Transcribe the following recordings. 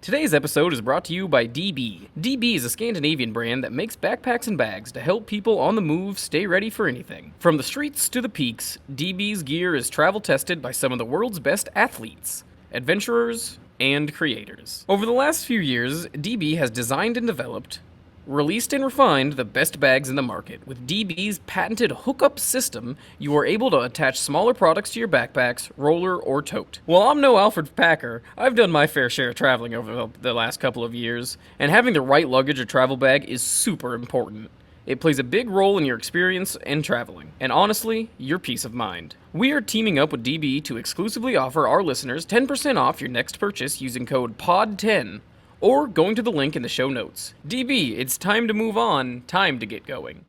Today's episode is brought to you by DB. DB is a Scandinavian brand that makes backpacks and bags to help people on the move stay ready for anything. From the streets to the peaks, DB's gear is travel tested by some of the world's best athletes, adventurers, and creators. Over the last few years, DB has designed and developed, released and refined the best bags in the market. With DB's patented hookup system, you are able to attach smaller products to your backpacks, roller, or tote. While I'm no Alfred Packer, I've done my fair share of traveling over the last couple of years, and having the right luggage or travel bag is super important. It plays a big role in your experience and traveling, and honestly, your peace of mind. We are teaming up with DB to exclusively offer our listeners 10% off your next purchase using code POD10, or going to the link in the show notes. DB, it's time to move on, time to get going.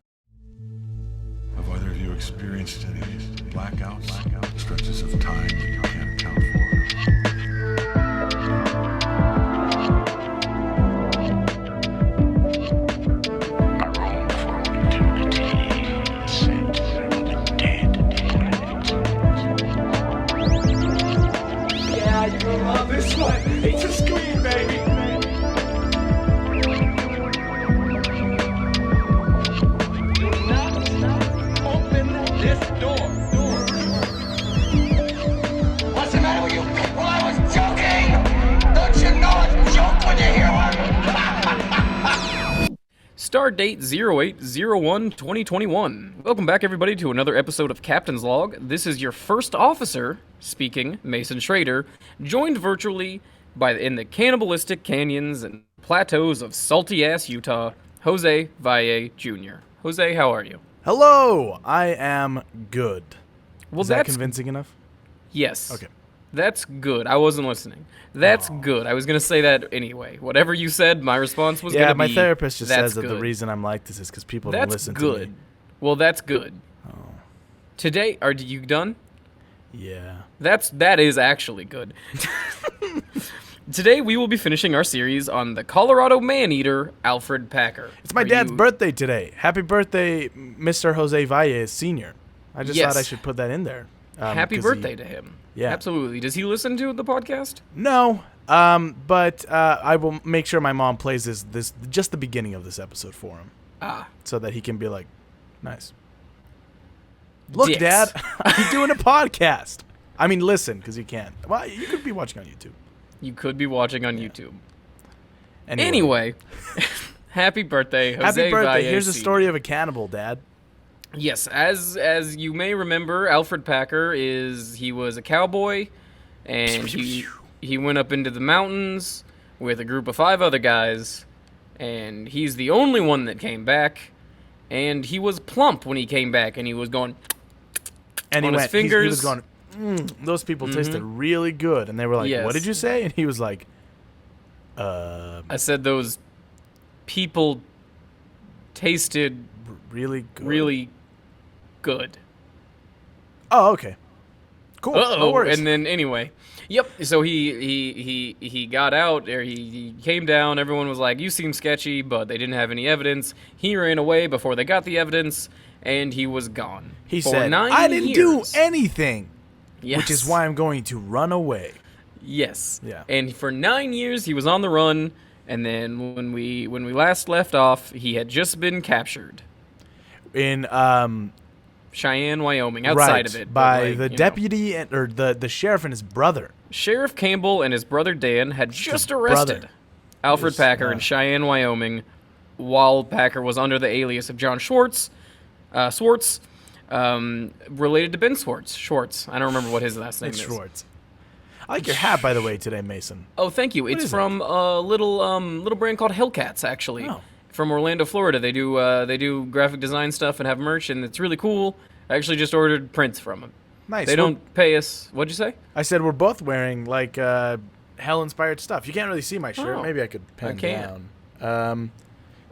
Have either of you experienced any blackouts? Stretches of time that you can't account for? I roam for eternity, said the dead. Yeah, you're gonna love this one. It's a scream, baby. What's the matter with you people? I was joking! Don't you know it's a joke when you hear one? Star date 08/01/2021. Welcome back, everybody, to another episode of Captain's Log. This is your first officer speaking, Mason Schrader, joined virtually in the cannibalistic canyons and plateaus of salty-ass Utah, Jose Valle Jr. Jose, how are you? Hello, I am good. Well, Is that convincing enough? Yes. Okay. That's good. I wasn't listening. That's good. I was going to say that anyway. Whatever you said, my response was going to be, my therapist just that's says that good. the reason I'm like this is because people don't That's listen good. to me. Well, that's good. Today, are you done? Yeah. That is actually good. Today, we will be finishing our series on the Colorado man-eater, Alfred Packer. It's my dad's birthday today. Happy birthday, Mr. Jose Valle Sr. I just thought I should put that in there. Happy birthday to him. Yeah. Absolutely. Does he listen to the podcast? No, but I will make sure my mom plays this just the beginning of this episode for him. So that he can be like, nice. Look, Dicks. Dad, I'm doing a podcast. I mean, listen, because you can't. Well, you could be watching on YouTube. You could be watching on YouTube. Anyway, Happy birthday, Jose happy birthday. Valle Here's the Sr. story of a cannibal, Dad. Yes, as you may remember, Alfred Packer he was a cowboy, and he went up into the mountains with a group of 5 other guys, and he's the only one that came back, and he was plump when he came back, and he was going And on he his fingers. He was going, those people tasted really good. And they were like, Yes. what did you say? And he was like, I said those people tasted really good. really good. Oh, okay. Cool. No worries. And then anyway, yep. So he got out, or he came down. Everyone was like, "You seem sketchy," but they didn't have any evidence. He ran away before they got the evidence, and he was gone. He for said, 9 I didn't do years. anything, Yes. which is why I'm going to run away. Yes. Yeah. And for 9 years he was on the run, and then when we last left off, he had just been captured. In Cheyenne, Wyoming, outside of it. by but, like, the you know. deputy or the sheriff and his brother. Sheriff Campbell and his brother Dan had just arrested brother. Alfred Yes, Packer in Cheyenne, Wyoming, while Packer was under the alias of John Swartz, related to Ben Schwartz. I don't remember what his last name It's is. Schwartz. I like your hat, by the way, today, Mason. Oh, thank you. It's is it? from a little brand called Hellcats, actually, Oh. from Orlando, Florida. They do graphic design stuff and have merch, and it's really cool. I actually just ordered prints from them. Nice. They don't pay us. What'd you say? I said we're both wearing like hell-inspired stuff. You can't really see my shirt. Oh, Maybe I could pen I can. down.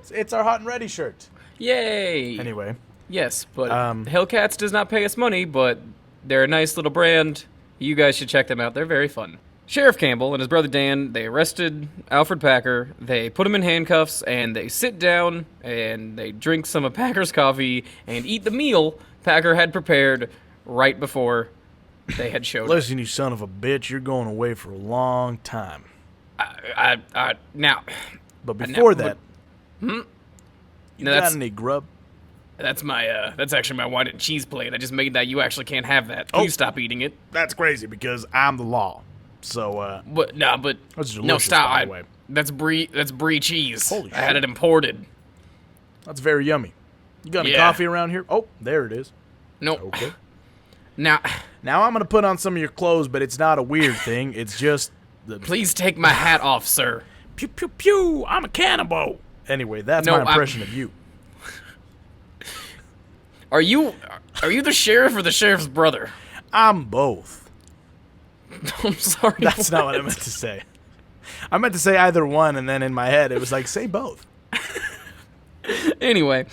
It's our hot and ready shirt. Yay! Anyway, Yes, but Um, Hellcats does not pay us money, but they're a nice little brand. You guys should check them out. They're very fun. Sheriff Campbell and his brother Dan, they arrested Alfred Packer. They put him in handcuffs, and they sit down, and they drink some of Packer's coffee and eat the meal Packer had prepared right before they had showed up. listen, you son of a bitch, you're going away for a long time. Now, But before but- that, you No, got that's any grub? that's my that's actually my wine and cheese plate. I just made that. You actually can't have that. Oh. Please stop eating it. That's crazy because I'm the law. So, But That's no, delicious, stop. by the way. That's brie cheese. Holy I had shit. it imported. that's very yummy. You got any Yeah. coffee around here? Oh, there it is. No. Okay. Now, Now I'm going to put on some of your clothes, but it's not a weird thing. It's just the please take my hat off, sir. pew, pew, pew. I'm a cannibal. Anyway, that's No, my impression of you. Are you the sheriff or the sheriff's brother? I'm both. I'm sorry. That's not what I meant to say. I meant to say either one, and then in my head it was like, say both. Anyway,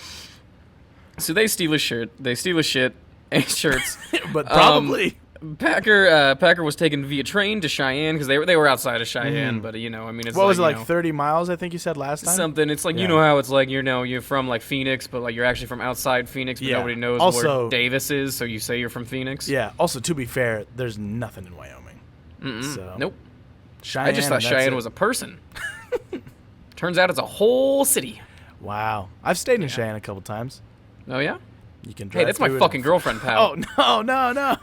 so they steal his shirt. They steal his shit and shirts. But probably. Packer was taken via train to Cheyenne because they were outside of Cheyenne. But you know, I mean, it's What was it, you like know, 30 miles, I think you said last time? something. It's like Yeah. you know how it's like you're from like Phoenix, but like you're actually from outside Phoenix, but Yeah. nobody knows Also- where Davis is, so you say you're from Phoenix. Yeah. Also, to be fair, there's nothing in Wyoming. So, Nope. Cheyenne, I just thought and that's Cheyenne it. was a person. Turns out it's a whole city. Wow. I've stayed in Cheyenne a couple times. Oh yeah. You can drive Hey, that's my through it fucking and- girlfriend, pal. Oh, no.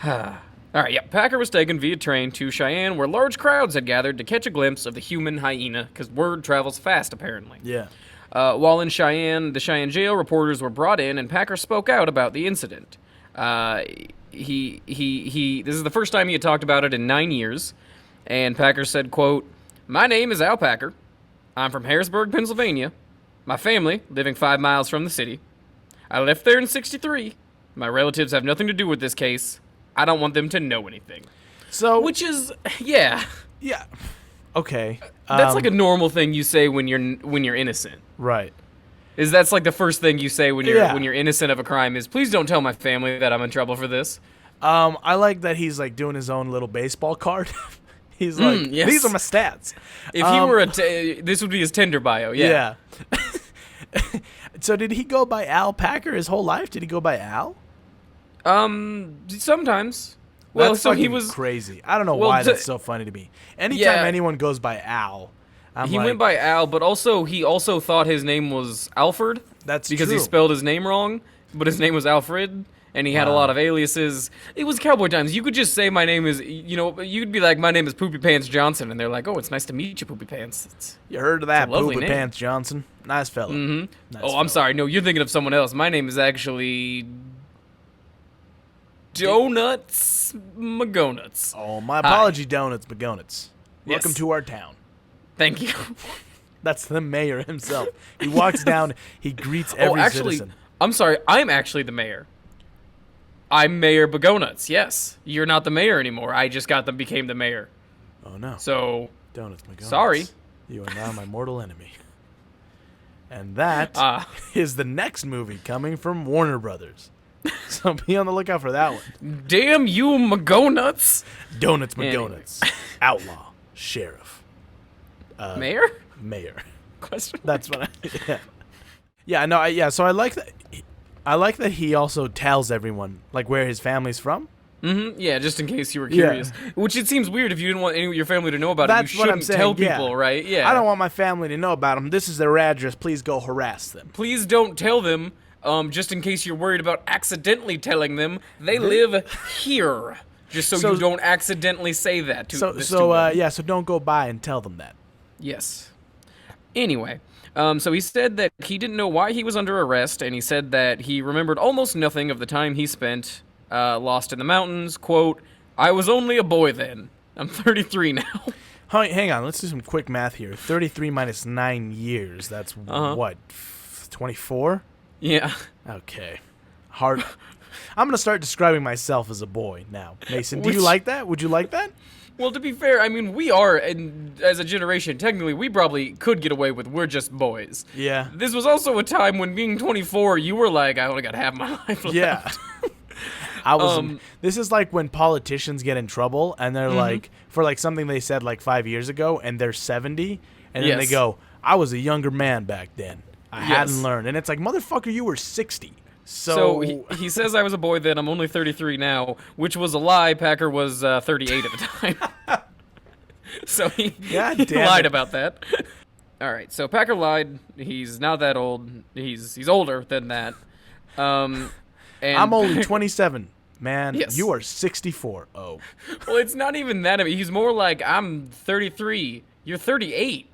All right, yeah. Packer was taken via train to Cheyenne, where large crowds had gathered to catch a glimpse of the human hyena, because word travels fast, apparently. Yeah. While in Cheyenne, the Cheyenne jail, reporters were brought in, and Packer spoke out about the incident. He this is the first time he had talked about it in 9 years, and Packer said, quote, "My name is Al Packer. I'm from Harrisburg, Pennsylvania. My family, living 5 miles from the city. I left there in '63. My relatives have nothing to do with this case. I don't want them to know anything." So, Which is, yeah, yeah. Okay. that's like a normal thing you say when you're innocent. Right. That's like the first thing you say when Yeah. you're innocent of a crime is, please don't tell my family that I'm in trouble for this. I like that he's like doing his own little baseball card. He's like, yes. these are my stats. If he were this would be his Tinder bio. Yeah. Yeah. So did he go by Al Packer his whole life? Did he go by Al? Sometimes. Well, That's so he fucking was crazy. I don't know well, why to- that's so funny to me. Anytime Yeah. anyone goes by Al, I'm he like, went by Al, but also he also thought his name was Alfred. That's because he true. spelled his name wrong, but his name was Alfred. And he had a Wow. lot of aliases. It was cowboy times. You could just say my name is, you'd be like, my name is Poopy Pants Johnson. And they're like, oh, it's nice to meet you, Poopy Pants. You heard of that, It's a lovely Poopy name. Pants Johnson? Nice fella. Mm-hmm. Nice Oh, fella. I'm sorry. No, you're thinking of someone else. My name is actually Donuts McGonuts. Oh, my apology, Donuts McGonuts. Welcome Yes. to our town. Thank you. That's the mayor himself. He walks down, he greets every actually, citizen. I'm sorry. I'm actually the mayor. I'm Mayor Bagonuts. Yes, you're not the mayor anymore. I just became the mayor. Oh, no. So Donuts McGonuts. Sorry. You are now my mortal enemy. And that is the next movie coming from Warner Brothers. So be on the lookout for that one. damn you, McGonuts. Donuts Anyway. McGonuts. Outlaw. Sheriff. Mayor? Mayor. Question. That's what I... Yeah. Yeah, no, so I like that... I like that he also tells everyone, like, where his family's from. Mm-hmm. Yeah, just in case you were Yeah. curious. Which it seems weird if you didn't want any of your family to know about That's it. You what shouldn't I'm saying. tell yeah. people, right? Yeah. I don't want my family to know about them. This is their address. Please go harass them. Please don't tell them, just in case you're worried about accidentally telling them. They live here. Just so you don't accidentally say that to them. So don't go by and tell them that. Yes. Anyway, so he said that he didn't know why he was under arrest, and he said that he remembered almost nothing of the time he spent lost in the mountains. Quote, "I was only a boy then. I'm 33 now." Hang on, let's do some quick math here. 33 minus 9 years. That's what? 24? Yeah. Okay. Hard. I'm going to start describing myself as a boy now. Mason, do you Which- like that? Would you like that? Well, to be fair, I mean, we are, and as a generation, technically, we probably could get away with we're just boys. Yeah. This was also a time when being 24, you were like, I only got half my life left. Yeah. I was. This is like when politicians get in trouble and they're like, for like something they said like 5 years ago, and they're 70, and then they Yes. go, "I was a younger man back then. I Yes. hadn't learned," and it's like, motherfucker, you were 60. So he says I was a boy then, I'm only 33 now, which was a lie. Packer was 38 at the time. So he God he damn lied it. about that. All right, so Packer lied. He's not that old. He's older than that. And I'm only 27. Man, Yes. you are 64. Oh. Well, it's not even that. I mean, he's more like, I'm 33. You're 38.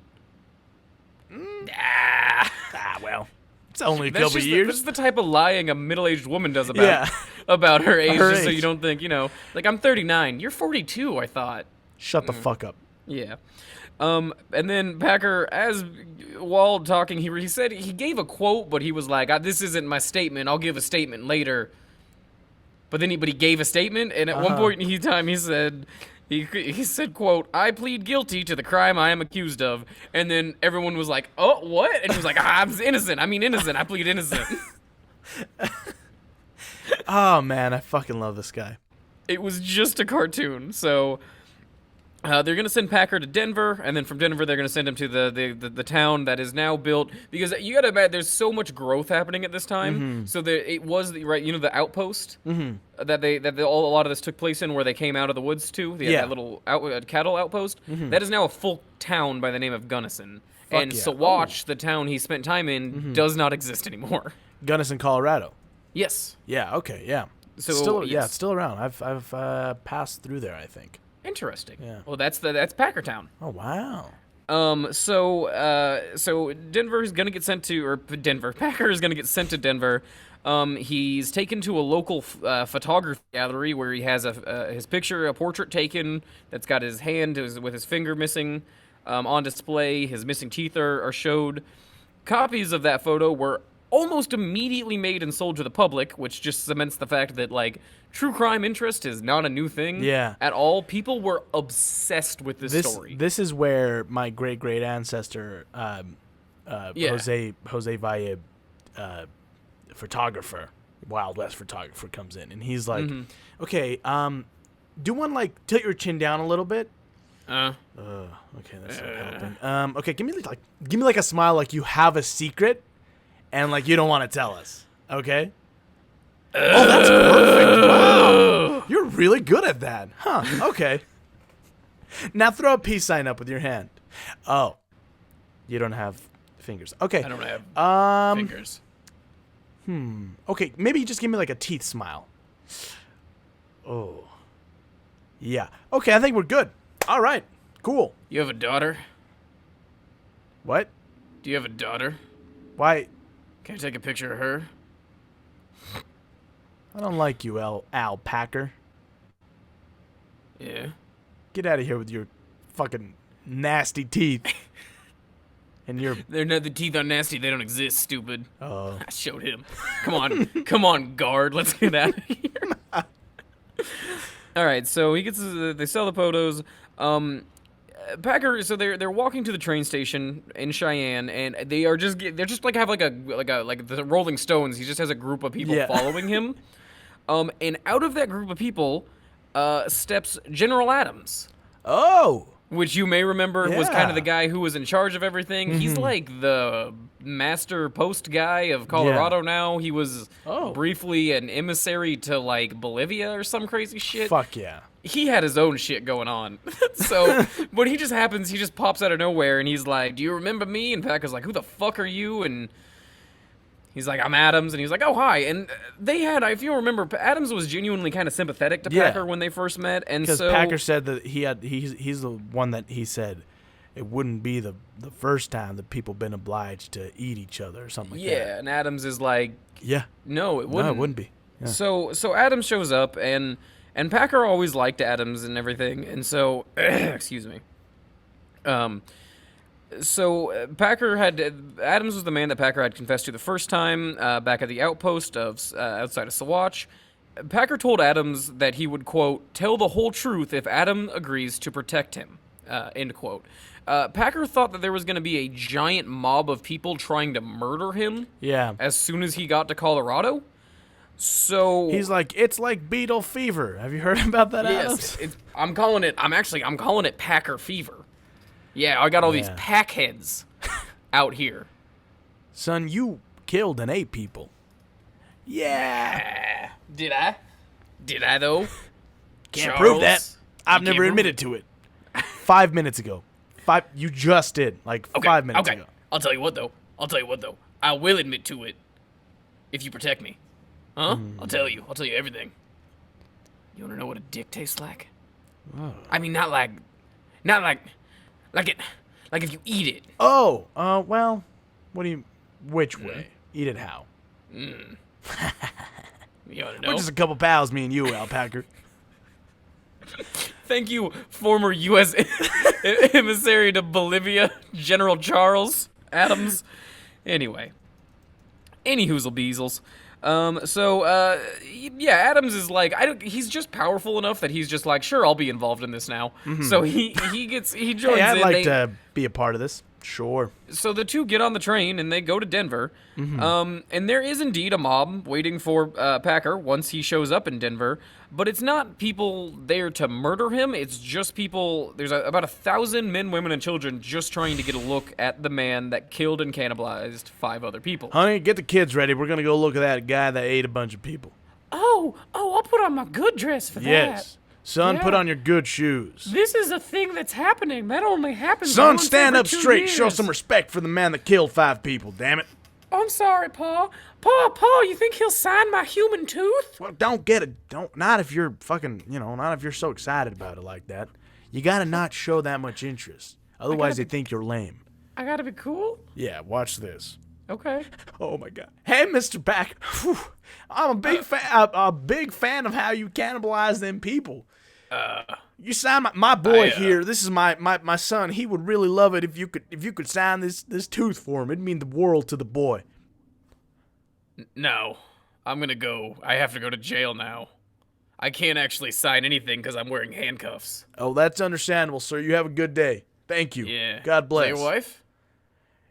Ah, well. It's only a That's couple just years. That's the type of lying a middle-aged woman does about Yeah. about her age, Her just so age. you don't think, like, I'm 39. You're 42, I thought. Shut the fuck up. Yeah. And then Packer, while talking, he said he gave a quote, but he was like, "This isn't my statement. I'll give a statement later." But then he gave a statement, and at one point in time he said, he said, quote, "I plead guilty to the crime I am accused of." And then everyone was like, "Oh, what?" And he was like, "I'm innocent. I mean innocent. I plead innocent." Oh, man, I fucking love this guy. It was just a cartoon. So they're going to send Packer to Denver, and then from Denver they're going to send him to the town that is now built, because you got to imagine there's so much growth happening at this time. So it was the outpost that a lot of this took place in, where they came out of the woods to, that little cattle outpost. That is now a full town by the name of Gunnison. And yeah. Saguache, the town he spent time in, does not exist anymore. Gunnison, Colorado. Yes. Yeah, okay, yeah. So, yeah, yes. it's still around. I've passed through there, I think. Interesting. Yeah. Well, that's Packertown. Oh, wow. So Denver is gonna get sent to, Packer is gonna get sent to Denver. He's taken to a local photography gallery where he has his portrait taken that's got his hand with his finger missing on display. His missing teeth are showed. Copies of that photo were almost immediately made and sold to the public, which just cements the fact that, like, true crime interest is not a new thing at all. People were obsessed with this story. This is where my great ancestor, Jose Valle, photographer, Wild West photographer, comes in, and he's like, "Okay, do one, like, tilt your chin down a little bit." Okay, that's not helping. Okay, give me like a smile, like you have a secret, and like you don't want to tell us. Okay. Oh, that's perfect. Wow, you're really good at that, huh? Okay. Now throw a peace sign up with your hand. Oh, you don't have fingers. Okay. I don't have fingers. Okay, maybe just give me like a teeth smile. Oh. Yeah. Okay, I think we're good. All right. Cool. You have a daughter? What? Do you have a daughter? Why? Can I take a picture of her? I don't like you, Al Packer. Yeah. Get out of here with your fucking nasty teeth. And your... The teeth are nasty. They don't exist, stupid. Oh. I showed him. Come on, guard. Let's get out of here. All right, so he gets. They sell the photos. Packer. So they're walking to the train station in Cheyenne, and they're just like have like the Rolling Stones. He just has a group of people following him. And out of that group of people, steps General Adams. Oh. Which you may remember was kind Yeah. of the guy who was in charge of everything. He's like the master post guy of Colorado now. He was briefly an emissary to like Bolivia or some crazy shit. Fuck yeah. He had his own shit going on. So, but he just pops out of nowhere and he's like, "Do you remember me?" And Packer's like, "Who the fuck are you?" And he's like, "I'm Adams," and he's like, "Oh, hi." And they had, if you remember, Adams was genuinely kind of sympathetic to Packer when they first met, and Because so Packer said that he's the one that he said it wouldn't be the first time that people been obliged to eat each other or something like that. yeah, and Adams is like, Yeah. "No, it wouldn't." No, it wouldn't be. Yeah. So Adams shows up, and Packer always liked Adams and everything, and so excuse me. So Adams was the man that Packer had confessed to the first time back at the outpost of outside of Saguache. Packer told Adams that he would, quote, "tell the whole truth if Adam agrees to protect him," end quote. Packer thought that there was going to be a giant mob of people trying to murder him as soon as he got to Colorado. So he's like, it's like beetle fever. Have you heard about that, yes, Adams? I'm calling it Packer fever. Yeah, I got all these pack heads out here. Son, you killed and ate people. Yeah. Did I? Did I, though? Can't Charles, prove that. I've you never can't prove admitted to it. 5 minutes ago. You just did, like, 5 minutes ago. I'll tell you what, though. I will admit to it if you protect me. Huh? I'll tell you everything. You want to know what a dick tastes like? Oh. I mean, not like if you eat it. Oh, well, which way? Eat it how? You want to know? We're just a couple pals, me and you, Al Packer. Thank you, former U.S. emissary to Bolivia, General Charles Adams. Anyway, any hoozle beezles. Yeah, Adams is like, he's just powerful enough that he's just like, sure, I'll be involved in this now. So he joins in. I'd like to be a part of this. Sure. So the two get on the train and they go to Denver. And there is indeed a mob waiting for Packer once he shows up in Denver. But it's not people there to murder him. It's just people. There's about 1,000 men, women, and children just trying to get a look at the man that killed and cannibalized 5 other people. Honey, get the kids ready. We're going to go look at that guy that ate a bunch of people. Oh, I'll put on my good dress for that. Yes. Son, Yeah. put on your good shoes. This is a thing that's happening. That only happens Son, once stand every up 2 straight. years. Show some respect for the man that killed 5 people, damn it. I'm sorry, Paul. Paul, you think he'll sign my human tooth? Well, not if you're fucking, not if you're so excited about it like that. You gotta not show that much interest. Otherwise, they think you're lame. I gotta be cool? Yeah, watch this. Okay. Oh my God! Hey, Mr. Packer, I'm a big fan of how you cannibalize them people. You sign my boy here. This is my son. He would really love it if you could sign this tooth for him. It'd mean the world to the boy. No, I'm gonna go. I have to go to jail now. I can't actually sign anything because I'm wearing handcuffs. Oh, that's understandable, sir. You have a good day. Thank you. Yeah. God bless. Is that your wife?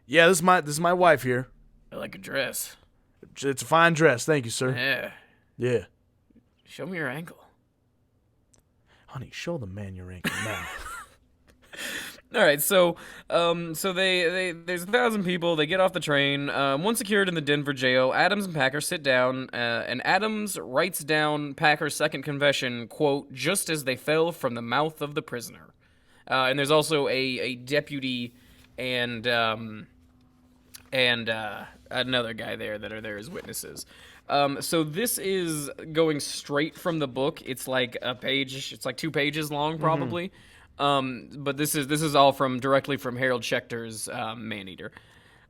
Yeah, this is my wife here. I like a dress. It's a fine dress. Thank you, sir. Yeah. Yeah. Show me your ankle. Honey, show the man your ankle now. All right, so they there's 1,000 people. They get off the train. Once secured in the Denver jail, Adams and Packer sit down, and Adams writes down Packer's second confession, quote, just as they fell from the mouth of the prisoner. And there's also a deputy and another guy there that are there as witnesses. So this is going straight from the book. It's like a page. It's like 2 pages long, probably. But this is all directly from Harold Schechter's Maneater.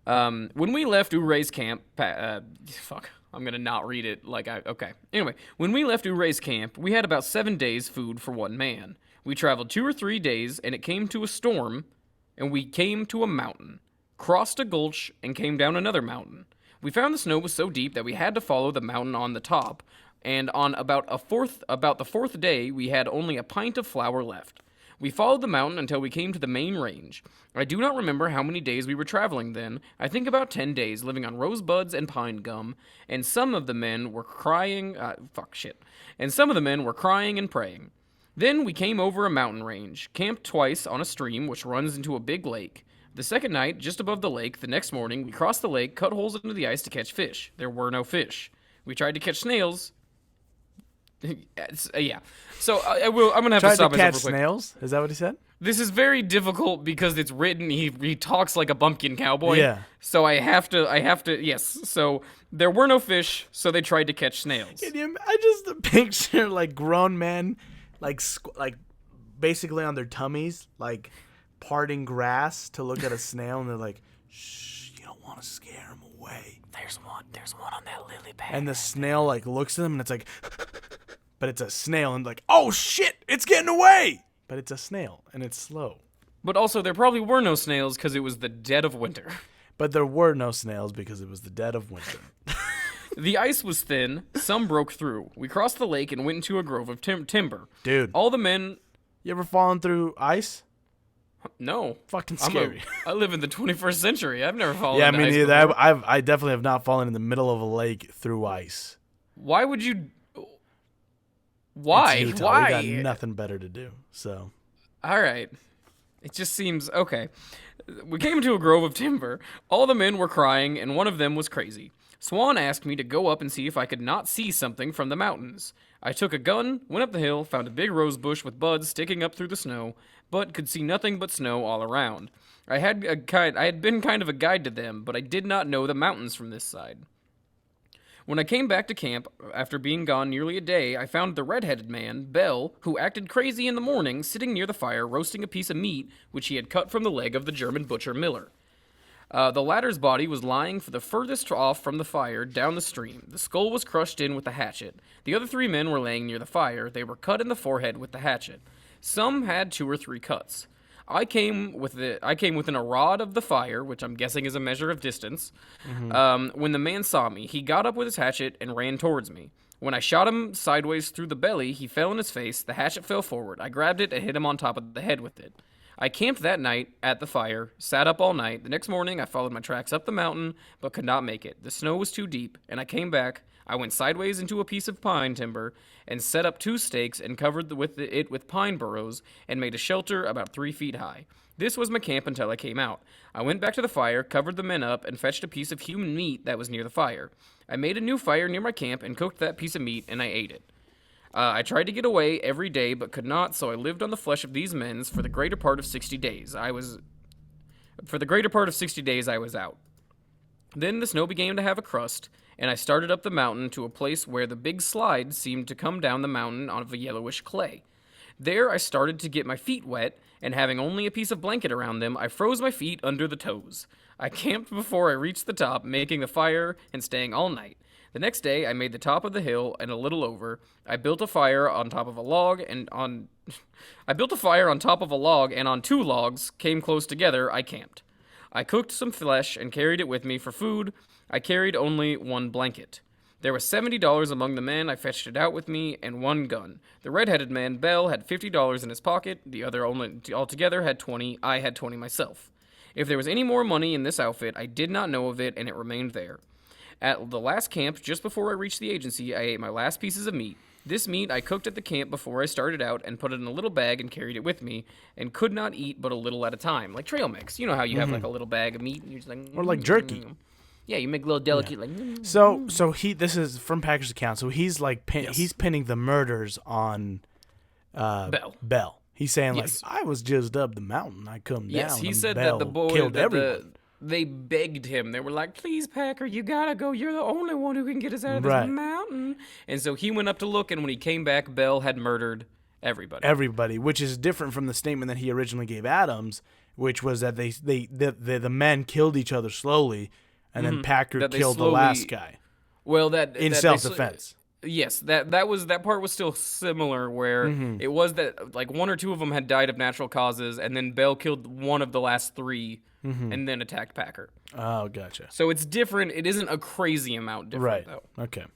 When we left Uray's camp, I'm gonna not read it. Okay. Anyway, when we left Uray's camp, we had about 7 days' food for one man. We traveled 2 or 3 days, and it came to a storm, and we came to a mountain, crossed a gulch, and came down another mountain. We found the snow was so deep that we had to follow the mountain on the top, and on about the 4th day, we had only a pint of flour left. We followed the mountain until we came to the main range. I do not remember how many days we were traveling then. I think about 10 days, living on rosebuds and pine gum, and some of the men were crying, and some of the men were crying and praying. Then we came over a mountain range, camped twice on a stream which runs into a big lake. The second night, just above the lake, the next morning, we crossed the lake, cut holes into the ice to catch fish. There were no fish. We tried to catch snails. Yeah. So I'm gonna have to stop to catch myself real quick. snails? Is that what he said? This is very difficult because it's written. He talks like a bumpkin cowboy. Yeah. So I have to. Yes. So there were no fish. So they tried to catch snails. I just picture like grown men, like basically on their tummies, like parting grass to look at a snail, and they're like, "Shh, you don't want to scare him away." There's one on that lily pad. And the snail like looks at them, and it's like, but it's a snail, and like, oh shit, it's getting away. But it's a snail, and it's slow. But also, there probably were no snails because it was the dead of winter. But there were no snails because it was the dead of winter. The ice was thin. Some broke through. We crossed the lake and went into a grove of timber. Dude. All the men... You ever fallen through ice? No. Fucking scary. I live in the 21st century. I've never fallen yeah, into me ice neither. before. I definitely have not fallen in the middle of a lake through ice. Why would you... Why? It's Utah. Why? We got nothing better to do, so... All right. It just seems okay. We came to a grove of timber. All the men were crying, and one of them was crazy. Swan asked me to go up and see if I could not see something from the mountains. I took a gun, went up the hill, found a big rose bush with buds sticking up through the snow, but could see nothing but snow all around. I had been kind of a guide to them, but I did not know the mountains from this side. When I came back to camp, after being gone nearly a day, I found the red-headed man, Bell, who acted crazy in the morning, sitting near the fire roasting a piece of meat which he had cut from the leg of the German butcher Miller. The latter's body was lying for the furthest off from the fire, down the stream. The skull was crushed in with the hatchet. The other 3 men were laying near the fire. They were cut in the forehead with the hatchet. Some had 2 or 3 cuts. I came within a rod of the fire, which I'm guessing is a measure of distance. When the man saw me, he got up with his hatchet and ran towards me. When I shot him sideways through the belly, he fell on his face. The hatchet fell forward. I grabbed it and hit him on top of the head with it. I camped that night at the fire, sat up all night. The next morning, I followed my tracks up the mountain, but could not make it. The snow was too deep, and I came back. I went sideways into a piece of pine timber and set up 2 stakes and covered it with pine burrows and made a shelter about 3 feet high. This was my camp until I came out. I went back to the fire, covered the men up, and fetched a piece of human meat that was near the fire. I made a new fire near my camp and cooked that piece of meat, and I ate it. I tried to get away every day, but could not, so I lived on the flesh of these men for the greater part of 60 days. I was out. Then the snow began to have a crust, and I started up the mountain to a place where the big slide seemed to come down the mountain on a yellowish clay. There I started to get my feet wet, and having only a piece of blanket around them, I froze my feet under the toes. I camped before I reached the top, making the fire and staying all night. The next day, I made the top of the hill and a little over. I built a fire on top of a log, and on 2 logs came close together. I camped. I cooked some flesh and carried it with me for food. I carried only 1 blanket. There was $70 among the men. I fetched it out with me and 1 gun. The red-headed man, Bell, had $50 in his pocket. The other altogether had 20. I had 20 myself. If there was any more money in this outfit, I did not know of it, and it remained there. At the last camp, just before I reached the agency, I ate my last pieces of meat. This meat I cooked at the camp before I started out and put it in a little bag and carried it with me, and could not eat but a little at a time, like trail mix. You know how you have like a little bag of meat and you're just like... Or like jerky. Yeah, you make a little delicate like... So this is from Packer's account. So he's like he's pinning the murders on Bell. He's saying like, I was just up the mountain. I come down. Yes, he said Bell that the boy killed everyone. They begged him. They were like, please, Packer, you gotta go. You're the only one who can get us out of this mountain. And so he went up to look, and when he came back, Bell had murdered everybody. Everybody, which is different from the statement that he originally gave Adams, which was that the men killed each other slowly, and then Packer killed the last guy. Well, in self-defense. Yes, that part was still similar, where it was that like 1 or 2 of them had died of natural causes, and then Bell killed one of the last 3. And then attacked Packer. Oh, gotcha. So it's different. It isn't a crazy amount different, though. Okay.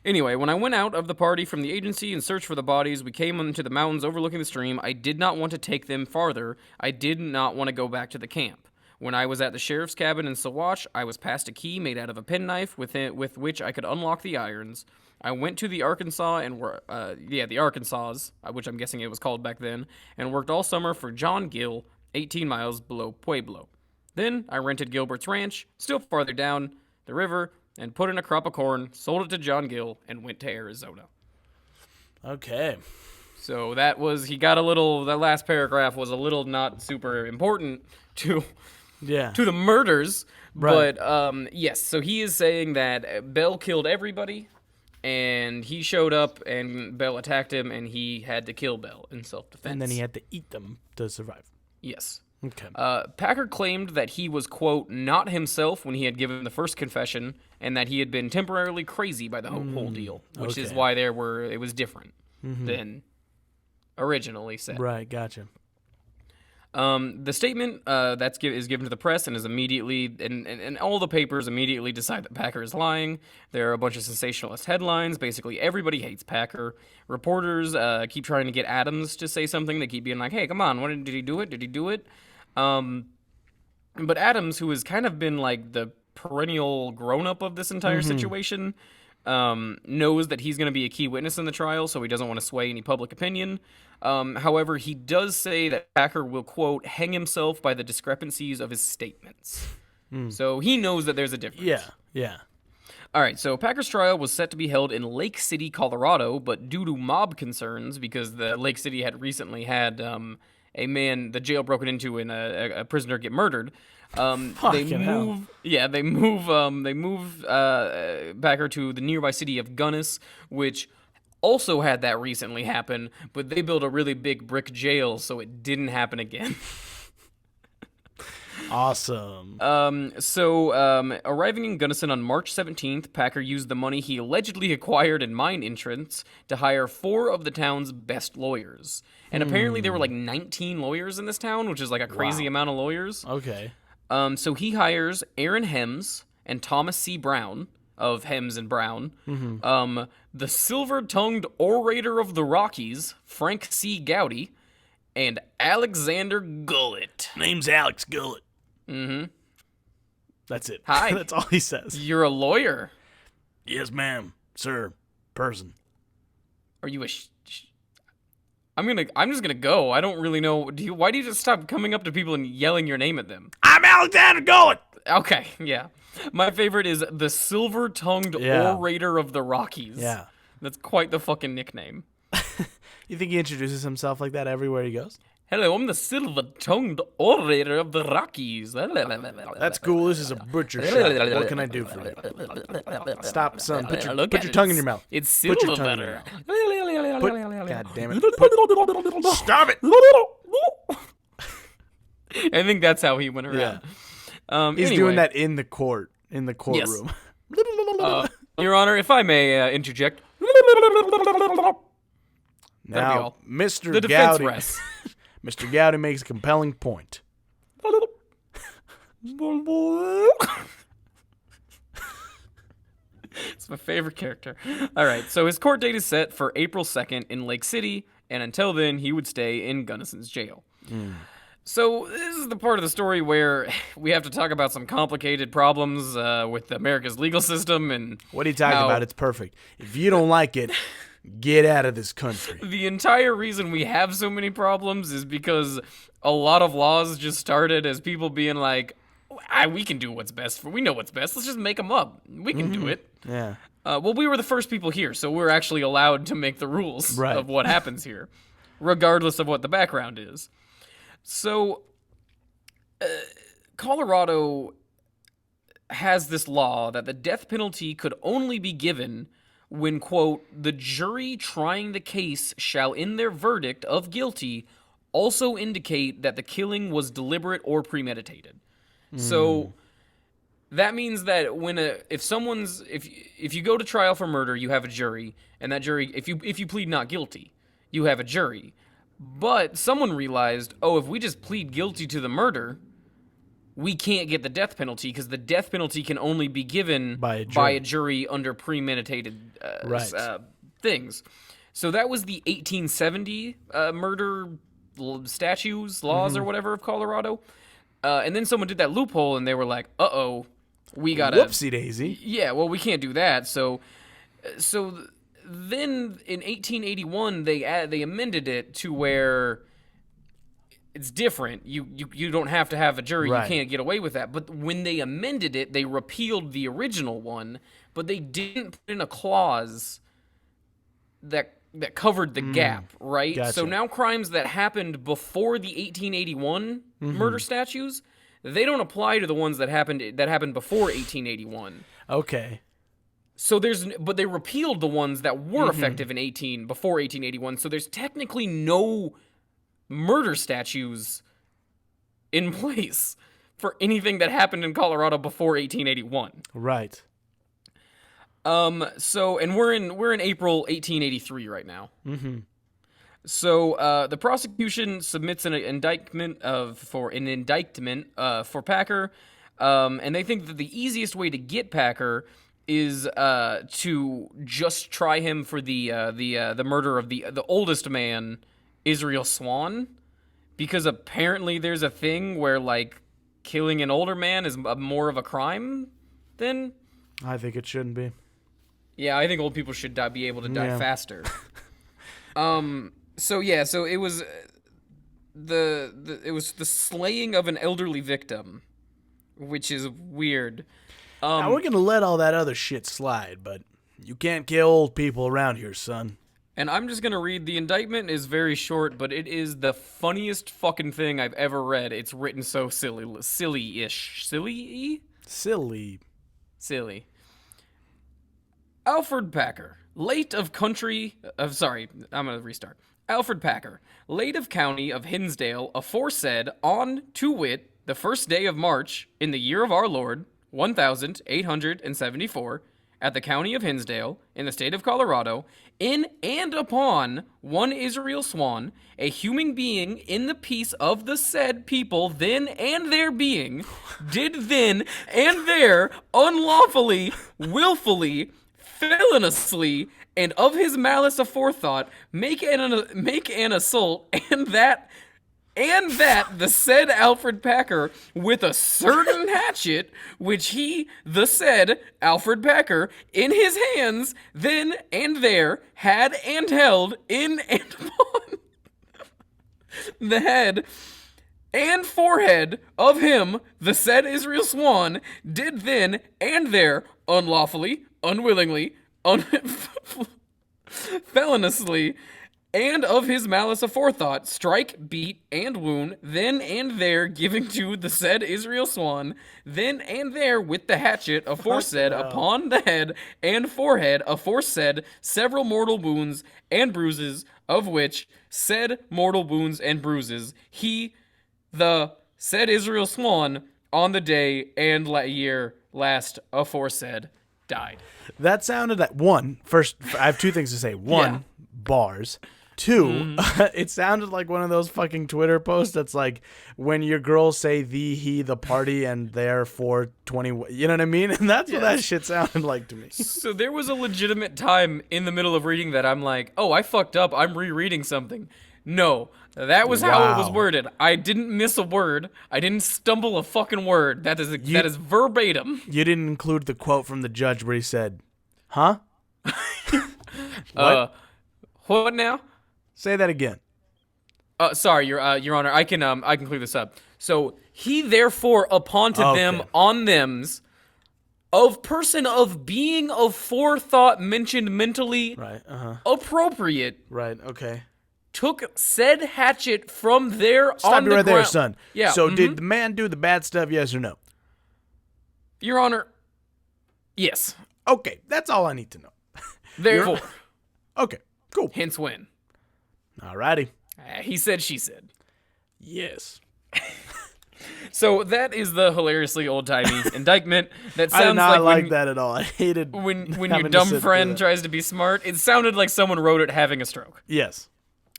Anyway, when I went out of the party from the agency and searched for the bodies, we came into the mountains overlooking the stream. I did not want to take them farther. I did not want to go back to the camp. When I was at the sheriff's cabin in Sawash, I was passed a key made out of a penknife with which I could unlock the irons. I went to the Arkansas the Arkansas, which I'm guessing it was called back then, and worked all summer for John Gill, 18 miles below Pueblo. Then I rented Gilbert's ranch, still farther down the river, and put in a crop of corn, sold it to John Gill, and went to Arizona. Okay. So that last paragraph was a little not super important to the murders. Right. But, yes, so he is saying that Bell killed everybody, and he showed up, and Bell attacked him, and he had to kill Bell in self-defense. And then he had to eat them to survive. Yes. Okay. Packer claimed that he was, quote, not himself when he had given the first confession, and that he had been temporarily crazy by the whole deal, which is why it was different than originally said. Right, gotcha. The statement is given to the press and is immediately, and all the papers immediately decide that Packer is lying. There are a bunch of sensationalist headlines. Basically, everybody hates Packer. Reporters keep trying to get Adams to say something. They keep being like, hey, come on, did he do it? Did he do it? But Adams, who has kind of been like the perennial grown-up of this entire situation, knows that he's going to be a key witness in the trial, so he doesn't want to sway any public opinion. However, he does say that Packer will, quote, hang himself by the discrepancies of his statements. So he knows that there's a difference. Yeah. All right, so Packer's trial was set to be held in Lake City, Colorado, but due to mob concerns, because the Lake City had recently had the jail broken into and a prisoner get murdered, they move Packer to the nearby city of Gunnis, which also had that recently happen, but they built a really big brick jail, so it didn't happen again. Awesome. Arriving in Gunnison on March 17th, Packer used the money he allegedly acquired in mine entrance to hire 4 of the town's best lawyers. And apparently there were like 19 lawyers in this town, which is like a crazy amount of lawyers. Okay. So he hires Aaron Hems and Thomas C. Brown of Hems and Brown, the silver-tongued orator of the Rockies, Frank C. Gowdy, and Alexander Gullett. Name's Alex Gullett. Mm-hmm. That's it. Hi. That's all he says. You're a lawyer. Yes, ma'am. Sir. Person. Are you a I'm just gonna go. I don't really know. Why do you just stop coming up to people and yelling your name at them? I'm Alexander Gullett! Okay, yeah. My favorite is the silver-tongued orator of the Rockies. Yeah. That's quite the fucking nickname. You think he introduces himself like that everywhere he goes? Hello, I'm the silver-tongued orator of the Rockies. That's cool. This is a butcher shop. What can I do for you? Stop, son. Put your tongue in your mouth. It's silver Put your tongue in butter. your mouth. God damn it. Stop it. I think that's how he went around. Yeah. He's doing that in the courtroom. Yes. Your Honor, if I may interject. Now, Mr. The defense Gowdy, rests. Mr. Gowdy makes a compelling point. It's my favorite character. All right, so his court date is set for April 2nd in Lake City, and until then, he would stay in Gunnison's jail. So this is the part of the story where we have to talk about some complicated problems with America's legal system and what are you talking about? It's perfect. If you don't like it, get out of this country. The entire reason we have so many problems is because a lot of laws just started as people being like, we can do what's best. We know what's best. Let's just make them up. We can do it. Yeah. Well, we were the first people here, so we're actually allowed to make the rules of what happens here, regardless of what the background is. So, Colorado has this law that the death penalty could only be given when, quote, the jury trying the case shall in their verdict of guilty also indicate that the killing was deliberate or premeditated. So that means that if you go to trial for murder, you have a jury, and that jury, if you plead not guilty, you have a jury. But someone realized, if we just plead guilty to the murder, we can't get the death penalty because the death penalty can only be given by a jury under premeditated things. So that was the 1870 murder laws or whatever of Colorado. And then someone did that loophole and they were like, we gotta... Whoopsie daisy. Yeah, well, we can't do that. So then in 1881, they amended it to where it's different. You don't have to have a jury. You can't get away with that. But when they amended it, they repealed the original one, but they didn't put in a clause that covered the gap, right? Gotcha. So now crimes that happened before the 1881 murder statutes, they don't apply to the ones that happened before 1881. Okay. So but they repealed the ones that were effective before 1881. So there's technically no murder statutes in place for anything that happened in Colorado before 1881. Right. So we're in April 1883 right now. So the prosecution submits an indictment for Packer, and they think that the easiest way to get Packer is to just try him for the murder of the oldest man, Israel Swan, because apparently there's a thing where like killing an older man is more of a crime than. I think it shouldn't be. Yeah, I think old people should be able to die faster. So it was the slaying of an elderly victim, which is weird. Now we're gonna let all that other shit slide, but you can't kill old people around here, son. And I'm just gonna read, the indictment is very short, but it is the funniest fucking thing I've ever read. It's written so silly-ish. Silly. Alfred Packer, Alfred Packer, late of county of Hinsdale, aforesaid, on, to wit, the first day of March, in the year of our Lord, 1874, at the county of Hinsdale, in the state of Colorado, in and upon one Israel swan, a human being in the peace of the said people, then and their being, did then and there unlawfully, willfully, feloniously, and of his malice aforethought, make an assault, and that the said Alfred Packer, with a certain hatchet, which he, the said Alfred Packer, in his hands, then and there, had and held in and upon the head and forehead of him, the said Israel Swan, did then and there, unlawfully, unwillingly, feloniously, and of his malice aforethought, strike, beat, and wound, then and there giving to the said Israel Swan, then and there with the hatchet aforesaid upon the head and forehead aforesaid several mortal wounds and bruises, of which said mortal wounds and bruises he, the said Israel Swan, on the day and year last aforesaid, died. That sounded like first, I have two things to say. One, bars. Two, it sounded like one of those fucking Twitter posts that's like when your girls say the, he, the party, and they're 420. You know what I mean? And that's what that shit sounded like to me. So there was a legitimate time in the middle of reading that I'm like, oh, I fucked up. I'm rereading something. No, that was how it was worded. I didn't miss a word. I didn't stumble a fucking word. That is verbatim. You didn't include the quote from the judge where he said, huh? What? What now? Say that again. Sorry, Your Honor. I can clear this up. So he therefore appointed them on thems of person of being of forethought mentioned mentally appropriate. Right. Okay. Took said hatchet from there Stop on you the right ground. there, son. Yeah. So did the man do the bad stuff? Yes or no? Your Honor. Yes. Okay, that's all I need to know. Therefore. Okay. Cool. Hence when. Alrighty. He said, she said. Yes. So that is the hilariously old-timey indictment. That sounds I did not like that at all. I hated when your dumb friend tries to be smart. It sounded like someone wrote it having a stroke. Yes.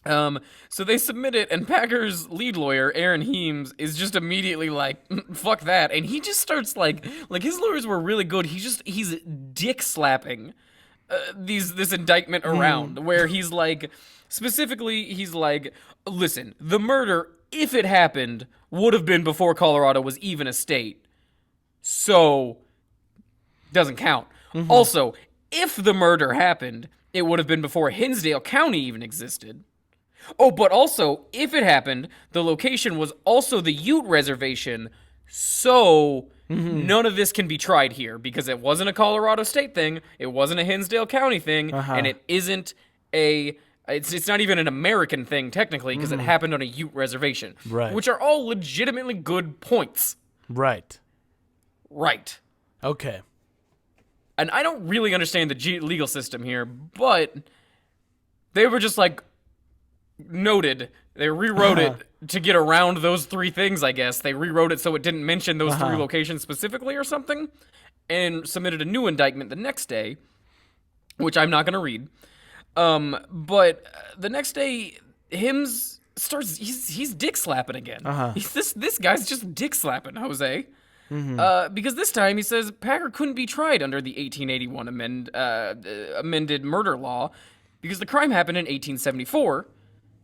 So they submit it, and Packer's lead lawyer, Aaron Heems, is just immediately like, fuck that. And he just starts like his lawyers were really good. He's dick slapping this indictment around, where he's like, specifically, he's like, listen, the murder, if it happened, would have been before Colorado was even a state. So, doesn't count. Also, if the murder happened, it would have been before Hinsdale County even existed. Oh, but also, if it happened, the location was also the Ute Reservation, so none of this can be tried here, because it wasn't a Colorado state thing, it wasn't a Hinsdale County thing, and it isn't it's not even an American thing, technically, because it happened on a Ute reservation. Right. Which are all legitimately good points. Right. Okay. And I don't really understand the legal system here, but they were just like, noted. They rewrote it to get around those three things, I guess. They rewrote it so it didn't mention those three locations specifically or something, and submitted a new indictment the next day, which I'm not going to read. But the next day, Hims starts, he's dick slapping again. This guy's just dick slapping Jose. Because this time he says Packer couldn't be tried under the 1881 amended murder law because the crime happened in 1874.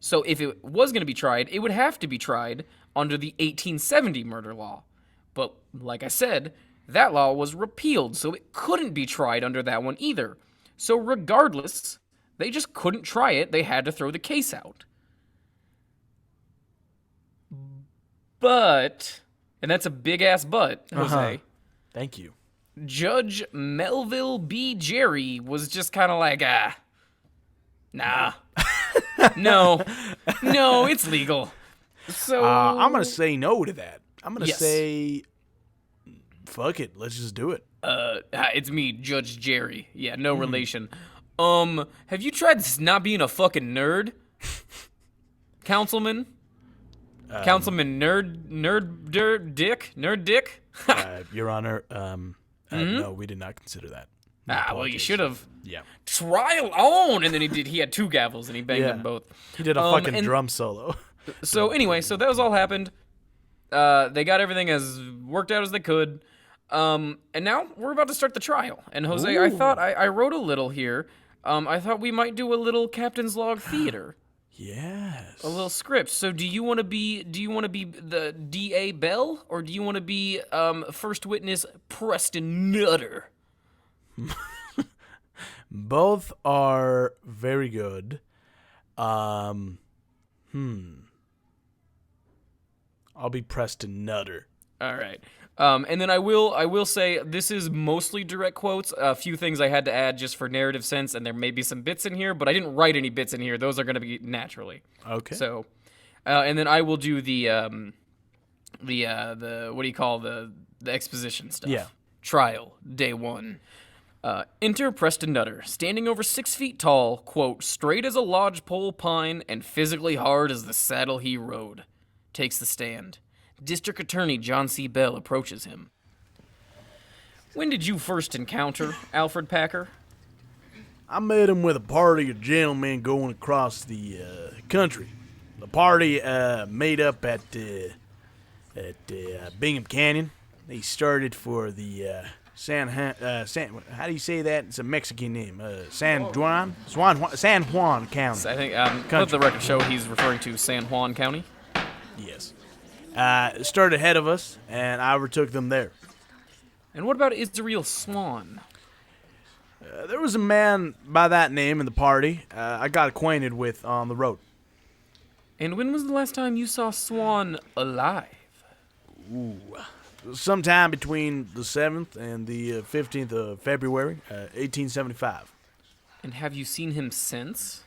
So if it was going to be tried, it would have to be tried under the 1870 murder law. But like I said, that law was repealed, so it couldn't be tried under that one either. So regardless, they just couldn't try it. They had to throw the case out. But, and that's a big-ass but, Jose. Thank you. Judge Melville B. Jerry was just kind of like, nah. No, it's legal. So I'm going to say no to that. I'm going to Yes. say, fuck it. Let's just do it. It's me, Judge Jerry. Yeah, no relation. Have you tried not being a fucking nerd? Councilman? Councilman Nerd Dick? Your Honor, no, we did not consider that. My Well, you apologies. should have. Yeah. Trial on! And then he had 2 gavels and he banged them both. He did a fucking and- drum solo. So anyway, so that was all happened. They got everything as worked out as they could. And now we're about to start the trial. And Jose, I thought I wrote a little here. I thought we might do a little Captain's Log theater. Yes. A little script. So do you want to be the DA Bell or do you want to be first witness Preston Nutter? Both are very good. I'll be Preston Nutter. All right. And then I will say this is mostly direct quotes. A few things I had to add just for narrative sense, and there may be some bits in here, but I didn't write any bits in here. Those are going to be naturally. Okay. So, and then I will do the what do you call the exposition stuff? Yeah. Trial, day 1. Enter Preston Nutter, standing over 6 feet tall, quote, straight as a lodgepole pine and physically hard as the saddle he rode. Takes the stand. District Attorney John C. Bell approaches him. When did you first encounter Alfred Packer? I met him with a party of gentlemen going across the country. The party made up at Bingham Canyon. They started for the how do you say that? It's a Mexican name. San Juan County. I think let the record show he's referring to San Juan County. Yes. Started ahead of us, and I overtook them there. And what about Israel Swan? There was a man by that name in the party I got acquainted with on the road. And when was the last time you saw Swan alive? Sometime between the 7th and the 15th of February, 1875. And have you seen him since?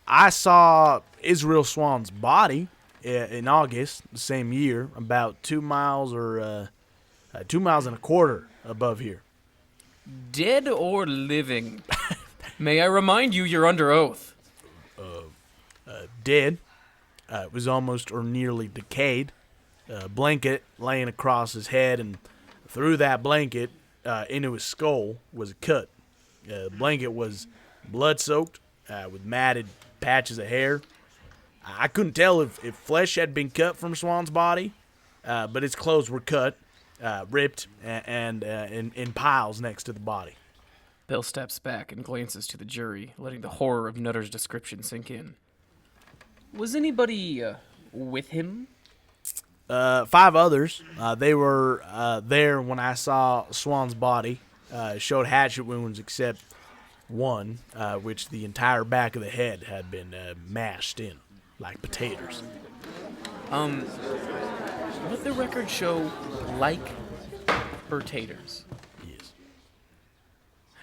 I saw Israel Swan's body in August the same year, about 2 miles or 2 miles and a quarter above here. Dead or living? May I remind you, you're under oath. Dead. It was almost or nearly decayed. Blanket laying across his head, and through that blanket into his skull was a cut. The blanket was blood-soaked with matted patches of hair. I couldn't tell if flesh had been cut from Swan's body, but his clothes were cut, ripped, and in piles next to the body. Bill steps back and glances to the jury, letting the horror of Nutter's description sink in. Was anybody with him? 5 others. They were there when I saw Swan's body. Showed hatchet wounds except one, which the entire back of the head had been mashed in like potatoes. Let the record show like potatoes. Yes.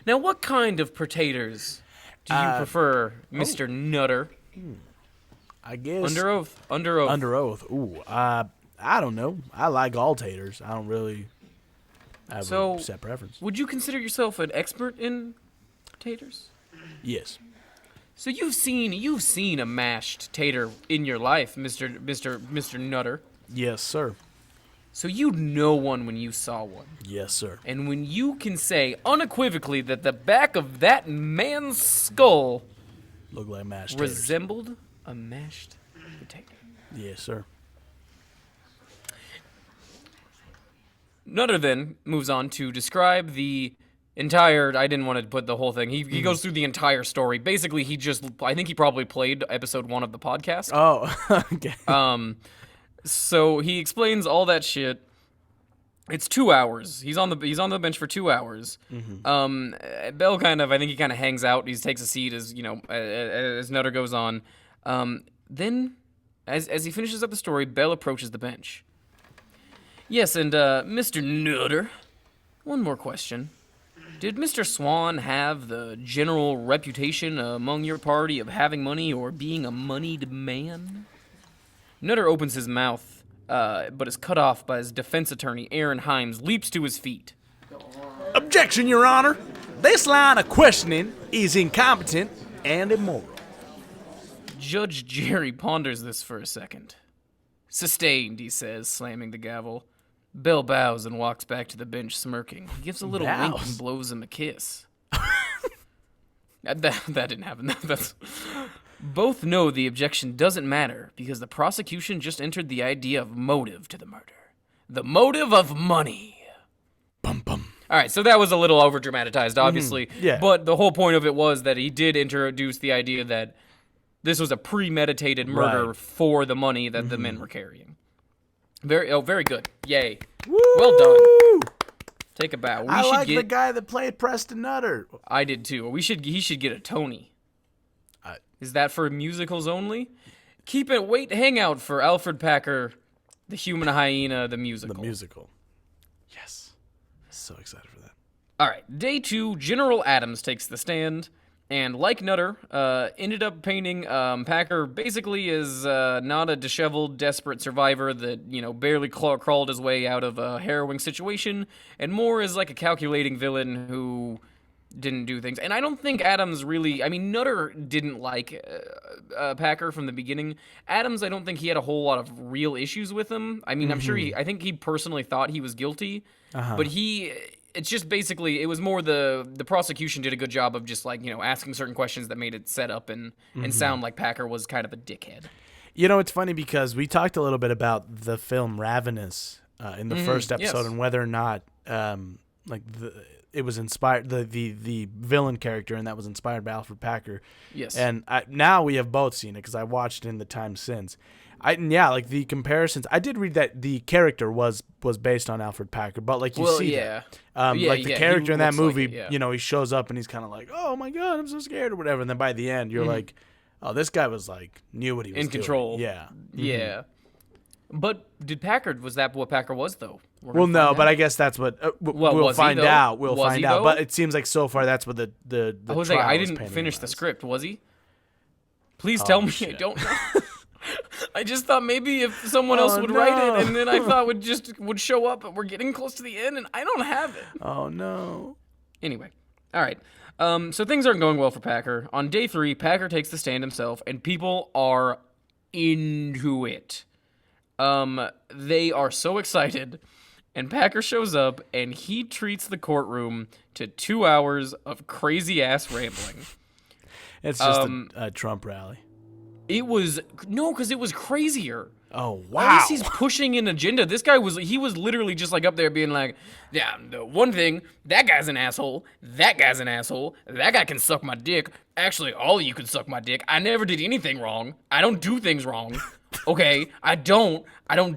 Now, what kind of potatoes do you prefer, Mr. Nutter? I guess Under oath. Under oath. Under oath. Ooh, I don't know. I like all taters. I don't really have So- a set preference. Would you consider yourself an expert in taters? Yes. So you've seen a mashed tater in your life, Mr. Nutter. Yes, sir. So you'd know one when you saw one. Yes, sir. And when you can say unequivocally that the back of that man's skull Look like mashed taters. resembled a mashed potato. Yes, sir. Nutter then moves on to describe the entire. I didn't want to put the whole thing. He goes through the entire story. Basically, I think he probably played episode 1 of the podcast. Oh, okay. So he explains all that shit. It's 2 hours. He's on the bench for 2 hours. Bell I think he kind of hangs out. He takes a seat as as Nutter goes on. Then, as he finishes up the story, Bell approaches the bench. Yes, and Mr. Nutter, one more question. Did Mr. Swan have the general reputation among your party of having money or being a moneyed man? Nutter opens his mouth, but is cut off by his defense attorney. Aaron Himes leaps to his feet. Objection, Your Honor. This line of questioning is incompetent and immoral. Judge Jerry ponders this for a second. Sustained, he says, slamming the gavel. Bell bows and walks back to the bench, smirking. He gives a little wink and blows him a kiss. That didn't happen. Both know the objection doesn't matter because the prosecution just entered the idea of motive to the murder. The motive of money. Bum bum. All right, so that was a little over-dramatized, obviously. Yeah. But the whole point of it was that he did introduce the idea that this was a premeditated murder for the money that the men were carrying. Very good. Yay. Woo! Well done. Take a bow. I like the guy that played Preston Nutter. I did too. He should get a Tony. Is that for musicals only? Hang out for Alfred Packer, The Human Hyena, the musical. The musical. Yes. So excited for that. All right. Day 2, General Adams takes the stand. And like Nutter, ended up painting Packer basically as not a disheveled, desperate survivor that, barely crawled his way out of a harrowing situation, and more as like a calculating villain who didn't do things. And I don't think Adams really... Nutter didn't like Packer from the beginning. Adams, I don't think he had a whole lot of real issues with him. I'm sure I think he personally thought he was guilty, but it's just basically, it was more the prosecution did a good job of just asking certain questions that made it set up and sound like Packer was kind of a dickhead. It's funny because we talked a little bit about the film Ravenous in the first episode and whether or not it was inspired, the villain character, and that was inspired by Alfred Packer. Yes. And now we have both seen it because I watched it in the time since. The comparisons. I did read that the character was based on Alfred Packer, but the character in that movie, he shows up and he's kind of like, oh my god, I'm so scared or whatever, and then by the end you're like, oh, this guy was knew what he was in doing. control. Yeah. Yeah. But was that what Packer was though? Well, no, but I guess that's what we'll find out. We'll find out. But it seems like so far that's what the I was trial I is didn't painting finish as. the script. Was he? Please tell me. Shit. I don't know. I just thought maybe if someone else would write it, and then I thought would show up, but we're getting close to the end, and I don't have it. Oh no. Anyway, all right. So things aren't going well for Packer. On day 3, Packer takes the stand himself, and people are into it. They are so excited, and Packer shows up, and he treats the courtroom to 2 hours of crazy ass rambling. It's just a Trump rally. Because it was crazier. Oh, wow. At least he's pushing an agenda. This guy was literally just up there being like, yeah, one thing, that guy's an asshole, that guy's an asshole, that guy can suck my dick. Actually, all of you can suck my dick. I never did anything wrong. I don't do things wrong. Okay, I don't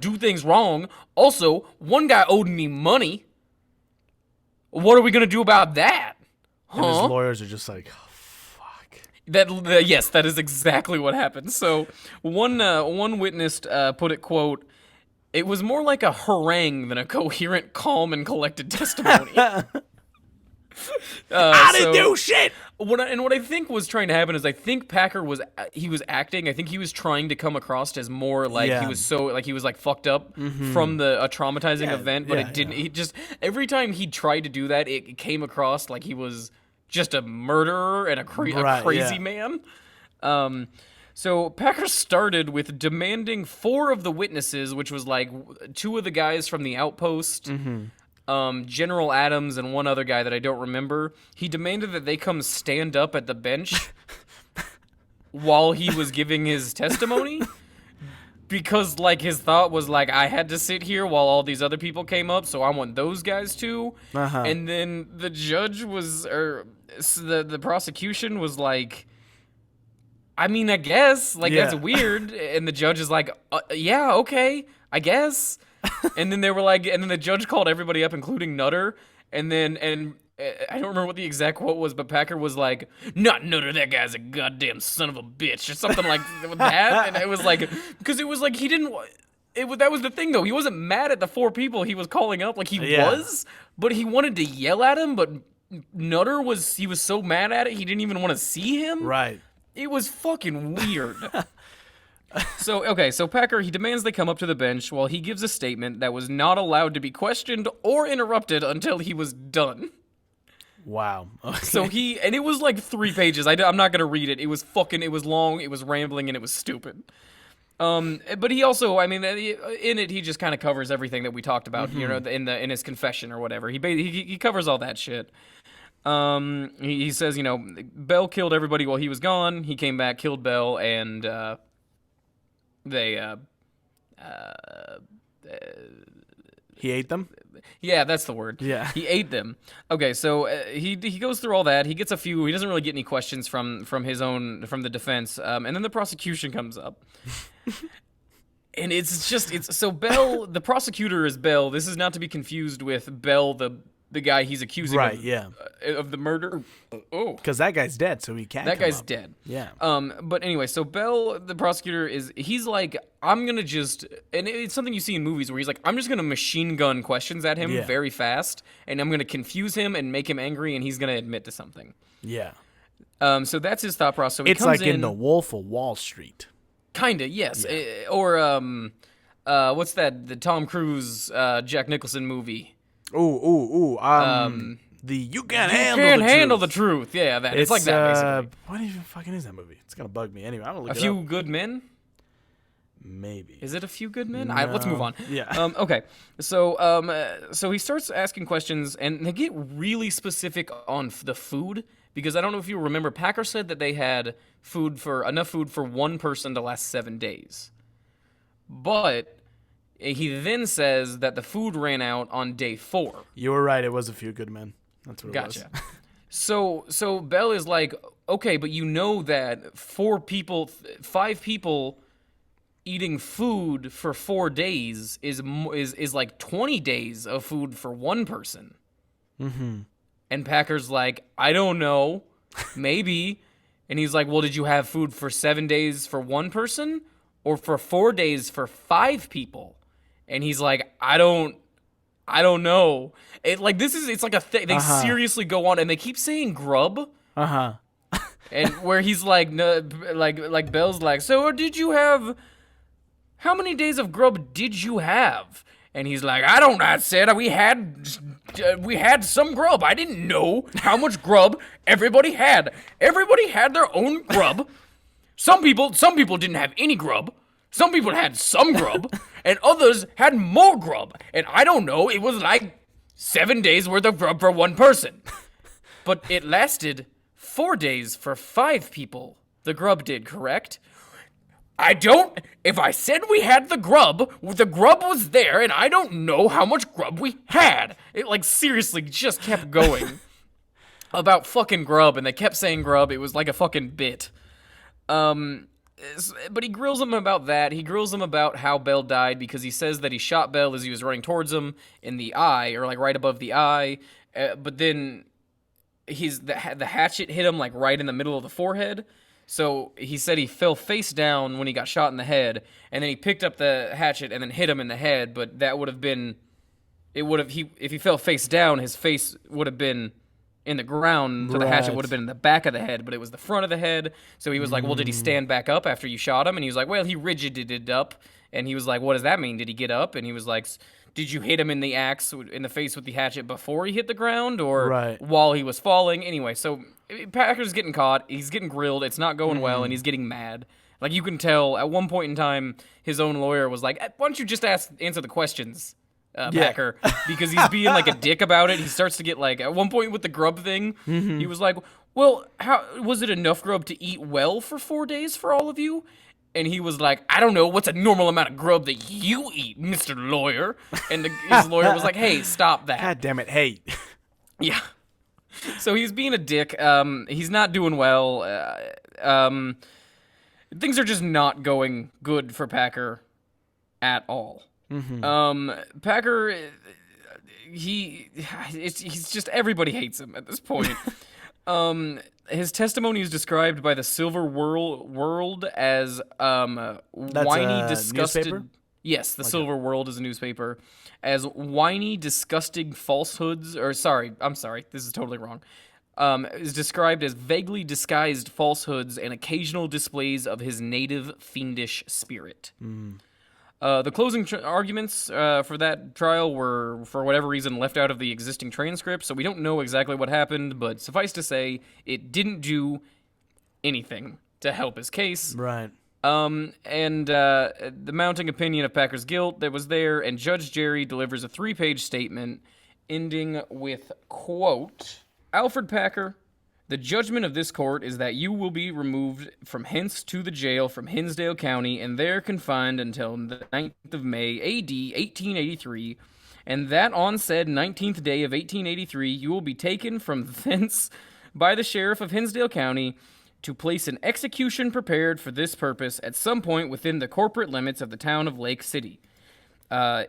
do things wrong. Also, one guy owed me money. What are we going to do about that? And his lawyers are just like, yes, that is exactly what happened. So one witness put it, quote, it was more like a harangue than a coherent, calm, and collected testimony. I didn't do shit! What I think was trying to happen is I think Packer was acting. I think he was trying to come across as more he was he was fucked up from a traumatizing event, but it didn't. He just, every time he tried to do that, it came across like he was just a murderer and a crazy man. So Packer started with demanding 4 of the witnesses, which was 2 of the guys from the outpost, General Adams and one other guy that I don't remember. He demanded that they come stand up at the bench while he was giving his testimony. Because, his thought was, I had to sit here while all these other people came up, so I want those guys too. And then the judge the prosecution was like, I guess. That's weird. And the judge is like, yeah, okay, I guess. And then they were like, and then the judge called everybody up, including Nutter, and I don't remember what the exact quote was, but Packer was like, "Not Nutter, that guy's a goddamn son of a bitch," or something like that. And it was like, because it was like he didn't. That was the thing though. He wasn't mad at the 4 people he was calling up, like he was, but he wanted to yell at him. But Nutter was so mad at it, he didn't even want to see him. Right. It was fucking weird. So Packer, he demands they come up to the bench while he gives a statement that was not allowed to be questioned or interrupted until he was done. Wow. Okay. So and it was like 3 pages. I'm not going to read it. It was long, it was rambling, and it was stupid. But he also, I mean, in it, he just kind of covers everything that we talked about, in his confession or whatever. He covers all that shit. He says, Bell killed everybody while he was gone. He came back, killed Bell, and they he ate them? Yeah, that's the word. Yeah. He ate them. Okay, so he goes through all that. He gets a few. He doesn't really get any questions from the defense. And then the prosecution comes up. And it's so Bell, the prosecutor is Bell. This is not to be confused with Bell, the guy he's accusing of the murder. Oh. Because that guy's dead, so he can't. That come guy's up. dead. Yeah. But anyway, so Bell, the prosecutor, he's like, I'm gonna just, and it's something you see in movies where he's like, I'm just gonna machine gun questions at him very fast, and I'm gonna confuse him and make him angry, and he's gonna admit to something. Yeah. So that's his thought process. So it's like in The Wolf of Wall Street. Kinda, yes. Yeah. Or what's that? The Tom Cruise, Jack Nicholson movie. The You Can't Handle Handle the the Truth. Yeah, that. It's like that, basically. What even fucking is that movie? It's gonna bug me. Anyway, I'm gonna look A it Few up. Good Men? Maybe. Is it A Few Good Men? No. Let's move on. Yeah. Okay. So he starts asking questions, and they get really specific on the food, because I don't know if you remember, Packer said that they had enough food for 1 person to last 7 days. But he then says that the food ran out on day 4. You were right. It was A Few Good Men. That's what it was. Gotcha. So Bell is like, okay, but you know that 5 people eating food for 4 days is like 20 days of food for 1 person. Mm-hmm. And Packer's like, I don't know, maybe. And he's like, well, did you have food for 7 days for 1 person, or for 4 days for 5 people? And he's like, I don't know. It's like a thing. They seriously go on, and they keep saying grub. And where he's like, no, like Bell's like, so how many days of grub did you have? And he's like, I said we had some grub. I didn't know how much grub everybody had. Everybody had their own grub. Some people didn't have any grub. Some people had some grub, and others had more grub. And I don't know, it was like 7 days worth of grub for 1 person. But it lasted 4 days for 5 people. The grub did, correct? If I said we had the grub was there, and I don't know how much grub we had. It, like, seriously just kept going about fucking grub, and they kept saying grub. It was like a fucking bit. But he grills him about that. He grills him about how Bell died, because he says that he shot Bell as he was running towards him in the eye, or like right above the eye. But then the hatchet hit him like right in the middle of the forehead. So he said he fell face down when he got shot in the head, and then he picked up the hatchet and then hit him in the head. But that would have been, if he fell face down, his face would have been in the ground, so the hatchet would have been in the back of the head, but it was the front of the head. So he was like, well, did he stand back up after you shot him? And he was like, well, he rigided up. And he was like, what does that mean? Did he get up? And he was like, did you hit him in the face with the hatchet before he hit the ground, or while he was falling? Anyway, so Packer's getting caught. He's getting grilled. It's not going well, and he's getting mad. Like, you can tell at one point in time, his own lawyer was like, why don't you just answer the questions? Packer, because he's being like a dick about it. He starts to get like, at one point with the grub thing, he was like, well, how was it enough grub to eat well for 4 days for all of you? And he was like, I don't know, what's a normal amount of grub that you eat, Mr. Lawyer? And his lawyer was like, hey, stop that. God damn it, hey. Yeah. So he's being a dick. He's not doing well. Things are just not going good for Packer at all. Packer, he's just, everybody hates him at this point. His testimony is described by the Silver World as whiny, disgusted. Newspaper? Yes, the Silver World is a newspaper. As whiny, disgusting falsehoods, I'm sorry, this is totally wrong. Is described as vaguely disguised falsehoods and occasional displays of his native fiendish spirit. The closing arguments for that trial were, for whatever reason, left out of the existing transcript, so we don't know exactly what happened, but suffice to say, it didn't do anything to help his case. Right. The mounting opinion of Packer's guilt that was there, and Judge Jerry delivers a 3-page statement ending with, quote, Alfred Packer, the judgment of this court is that you will be removed from hence to the jail from Hinsdale County and there confined until the 9th of May, A.D. 1883, and that on said 19th day of 1883 you will be taken from thence by the sheriff of Hinsdale County to place an execution prepared for this purpose at some point within the corporate limits of the town of Lake City.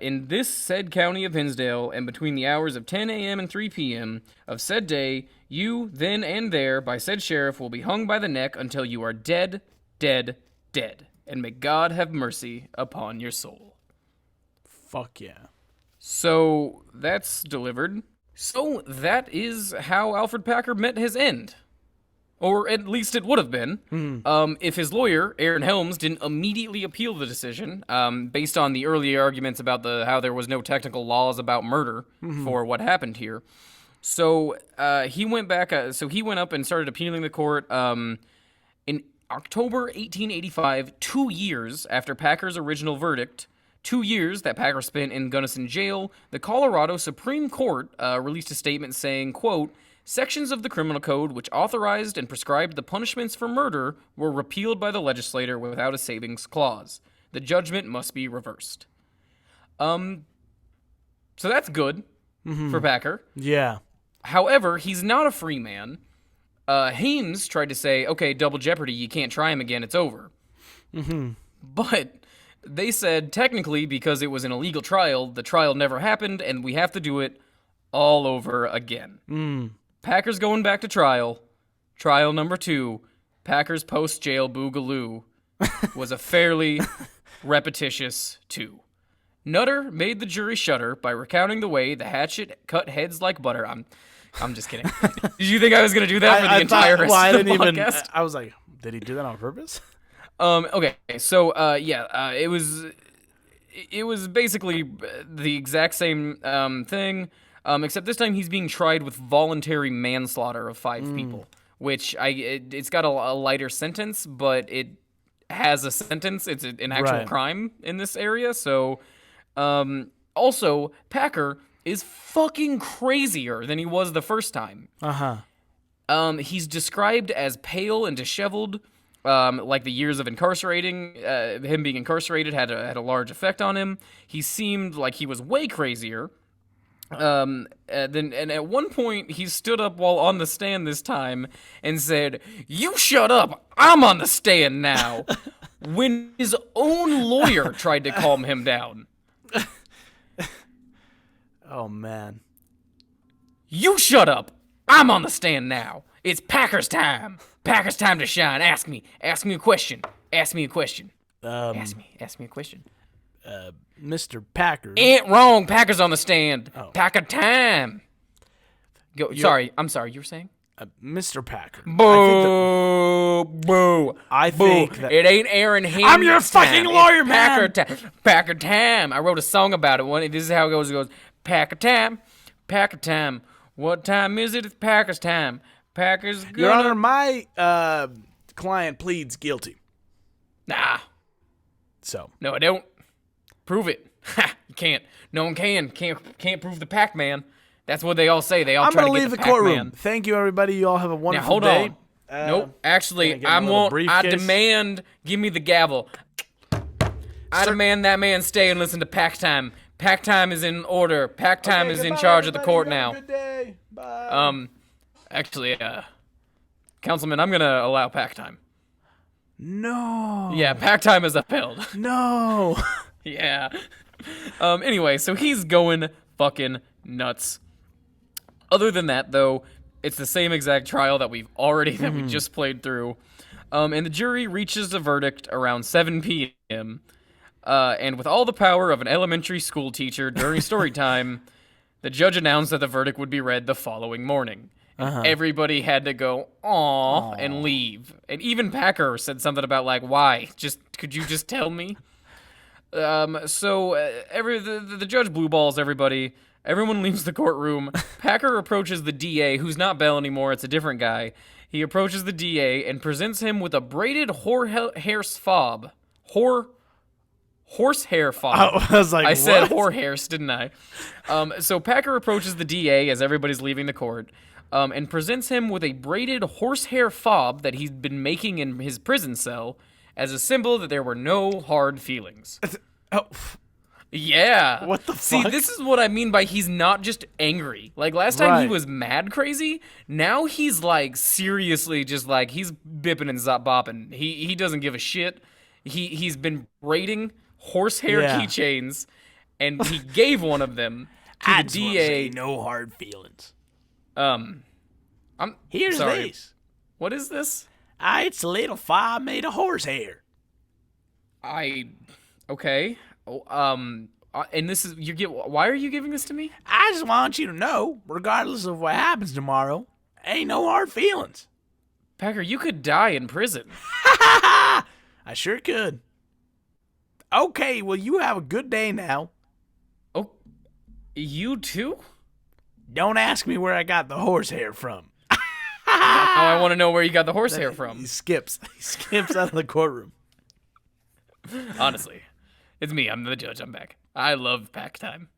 In this said county of Hinsdale, and between the hours of 10 a.m. and 3 p.m. of said day, you, then and there, by said sheriff, will be hung by the neck until you are dead, dead, dead. And may God have mercy upon your soul. Fuck yeah. So, that's delivered. So, that is how Alfred Packer met his end. Or at least it would have been, if his lawyer, Aaron Helms, didn't immediately appeal the decision, based on the earlier arguments about how there was no technical laws about murder for what happened here. So he went back. He went up and started appealing the court in October 1885, 2 years after Packer's original verdict. 2 years that Packer spent in Gunnison Jail. The Colorado Supreme Court released a statement saying, quote, sections of the criminal code which authorized and prescribed the punishments for murder were repealed by the legislature without a savings clause. The judgment must be reversed. So that's good for Packer. Yeah. However, he's not a free man. Hames tried to say, okay, double jeopardy, you can't try him again, it's over. But they said, technically, because it was an illegal trial, the trial never happened, and we have to do it all over again. Packer's going back to trial. Trial number 2, Packer's post-jail boogaloo, was a fairly repetitious 2. Nutter made the jury shudder by recounting the way the hatchet cut heads like butter. I'm just kidding. Did you think I was going to do that for the entire rest of the podcast? I was like, did he do that on purpose? Okay, so it was basically the exact same thing. Except this time he's being tried with voluntary manslaughter of 5 people, which it's got a lighter sentence, but it has a sentence. It's an actual crime in this area. So, also, Packer is fucking crazier than he was the first time. He's described as pale and disheveled, like the years of incarcerating, him being incarcerated had a large effect on him. He seemed like he was way crazier. And at one point, he stood up while on the stand this time and said, "You shut up, I'm on the stand now," when his own lawyer tried to calm him down. Oh, man. "You shut up, I'm on the stand now. It's Packer's time. Packer's time to shine. Ask me a question. Ask me a question. Ask me a question. Mr. Packer. Ain't wrong. Packer's on the stand. Oh. Packer time. Go. I'm sorry. You were saying? Mr. Packer. Boo. Boo. I think that it ain't Aaron Haynes. I'm your fucking lawyer, man. Packer time. I wrote a song about it. This is how it goes. It goes, Packer time. Packer time. What time is it? It's Packer's time. Packer's gonna... Your Honor, my client pleads guilty. Nah. So. No, I don't. Prove it. Ha! You can't. No one can. Can't prove the Pac-Man. That's what they all say. They all try to get the Pac-Man. I'm going to leave the courtrum. Thank you, everybody. You all have a wonderful day. Now, hold on. Nope. Actually, I won't. I demand, give me the gavel. I demand that man stay and listen to Pac Time. Pac Time is in order. Pac Time is in charge of the court now. Have a good day. Bye. Actually, Councilman, I'm going to allow Pac Time. No. Yeah, Pac Time is upheld. No. Yeah. Anyway, so he's going fucking nuts. Other than that, though, it's the same exact trial that we just played through. And the jury reaches a verdict around 7 p.m. And with all the power of an elementary school teacher during story time, the judge announced that the verdict would be read the following morning. Everybody had to go, "Aw," and leave. And even Packer said something about, like, why? Could you just tell me? The judge blue balls everybody. Everyone leaves the courtroom. Packer approaches the DA, who's not Bell anymore. It's a different guy. He approaches the DA and presents him with a braided horsehair fob. I was like, I said what? horse, didn't I? So Packer approaches the DA as everybody's leaving the court, and presents him with a braided horsehair fob that he's been making in his prison cell as a symbol that there were no hard feelings. Oh, Yeah. What the See, fuck? this is what I mean by he's not just angry. Like, last time he Right. was mad crazy. Now he's, like, seriously just, like, he's bipping and bopping. He doesn't give a shit. He's been braiding horsehair Yeah. keychains, and he gave one of them to I the just wanna say DA. no hard feelings. I'm Here's sorry. this. What is this? It's a little fob made of horsehair. Okay. And this is why are you giving this to me? I just want you to know, regardless of what happens tomorrow, ain't no hard feelings. Packer, you could die in prison. I sure could. Okay, well, you have a good day now. Oh, you too? Don't ask me where I got the horsehair from. Now I want to know where you got the horsehair He from. skips. He skips out of the courtroom. Honestly, it's me. I'm the judge. I'm back. I love pack time.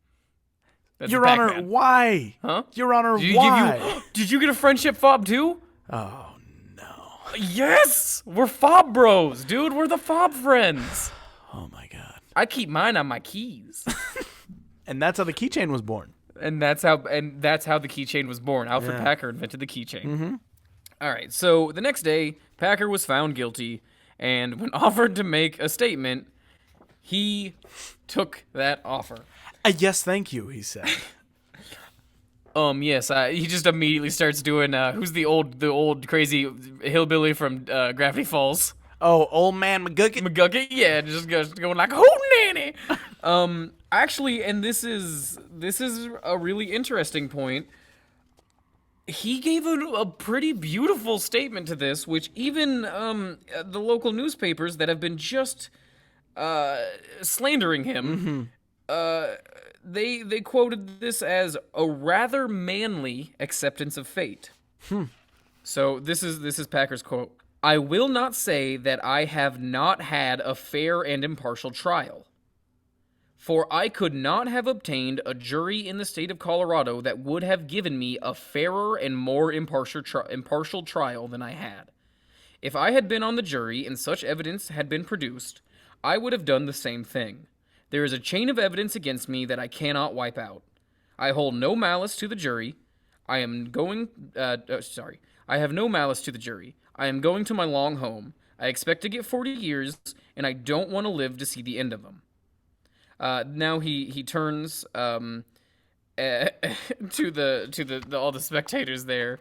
That's Your Honor, Pac-Man. why? Huh? Your Honor, Did why? Did you get a friendship fob too? Oh, no. Yes, we're fob bros, dude. We're the fob friends. Oh, my God. I keep mine on my keys, And that's how the keychain was born. and that's how the keychain was born. Alfred Packer invented the keychain. Mm-hmm. All right. So the next day, Packer was found guilty, and when offered to make a statement, he took that offer. Yes, thank you, he said. Yes, he just immediately starts doing, who's the old crazy hillbilly from Gravity Falls? Oh, old man McGucket? McGucket? Yeah, just going like, "Who nanny?" Actually, and this is a really interesting point. He gave a pretty beautiful statement to this, which even the local newspapers that have been just slandering him, they quoted this as a rather manly acceptance of fate. So this is Packer's quote. "I will not say that I have not had a fair and impartial trial. For I could not have obtained a jury in the state of Colorado that would have given me a fairer and more impartial trial than I had. If I had been on the jury and such evidence had been produced, I would have done the same thing. There is a chain of evidence against me that I cannot wipe out. I hold no malice to the jury. I have no malice to the jury. I am going to my long home. I expect to get 40 years, and I don't want to live to see the end of them." Now he turns to all the spectators there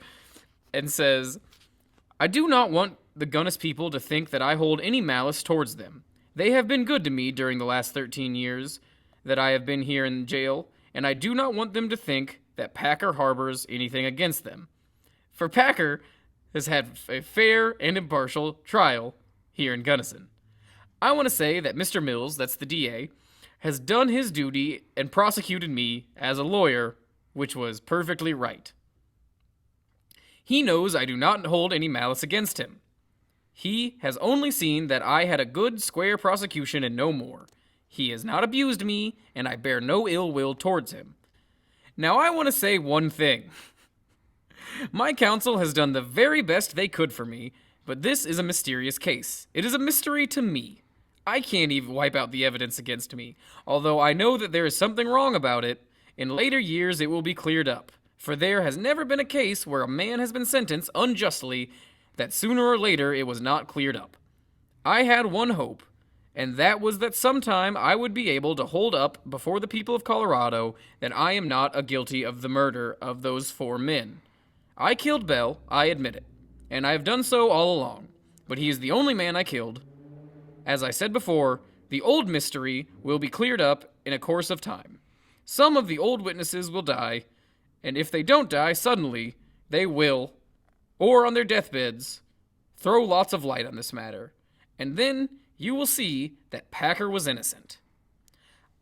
and says, "I do not want the Gunnis people to think that I hold any malice towards them. They have been good to me during the last 13 years that I have been here in jail, and I do not want them to think that Packer harbors anything against them. For Packer has had a fair and impartial trial here in Gunnison. I want to say that Mr. Mills, that's the DA, has done his duty and prosecuted me as a lawyer, which was perfectly right. He knows I do not hold any malice against him. He has only seen that I had a good, square prosecution and no more. He has not abused me, and I bear no ill will towards him. Now I want to say one thing. My counsel has done the very best they could for me, but this is a mysterious case. It is a mystery to me. I can't even wipe out the evidence against me, although I know that there is something wrong about it. In later years it will be cleared up, for there has never been a case where a man has been sentenced unjustly that sooner or later it was not cleared up. I had one hope, and that was that sometime I would be able to hold up before the people of Colorado that I am not guilty of the murder of those 4 men. I killed Bell, I admit it, and I have done so all along, but he is the only man I killed. As I said before, the old mystery will be cleared up in a course of time. Some of the old witnesses will die, and if they don't die suddenly, they will, or on their deathbeds, throw lots of light on this matter, and then you will see that Packer was innocent.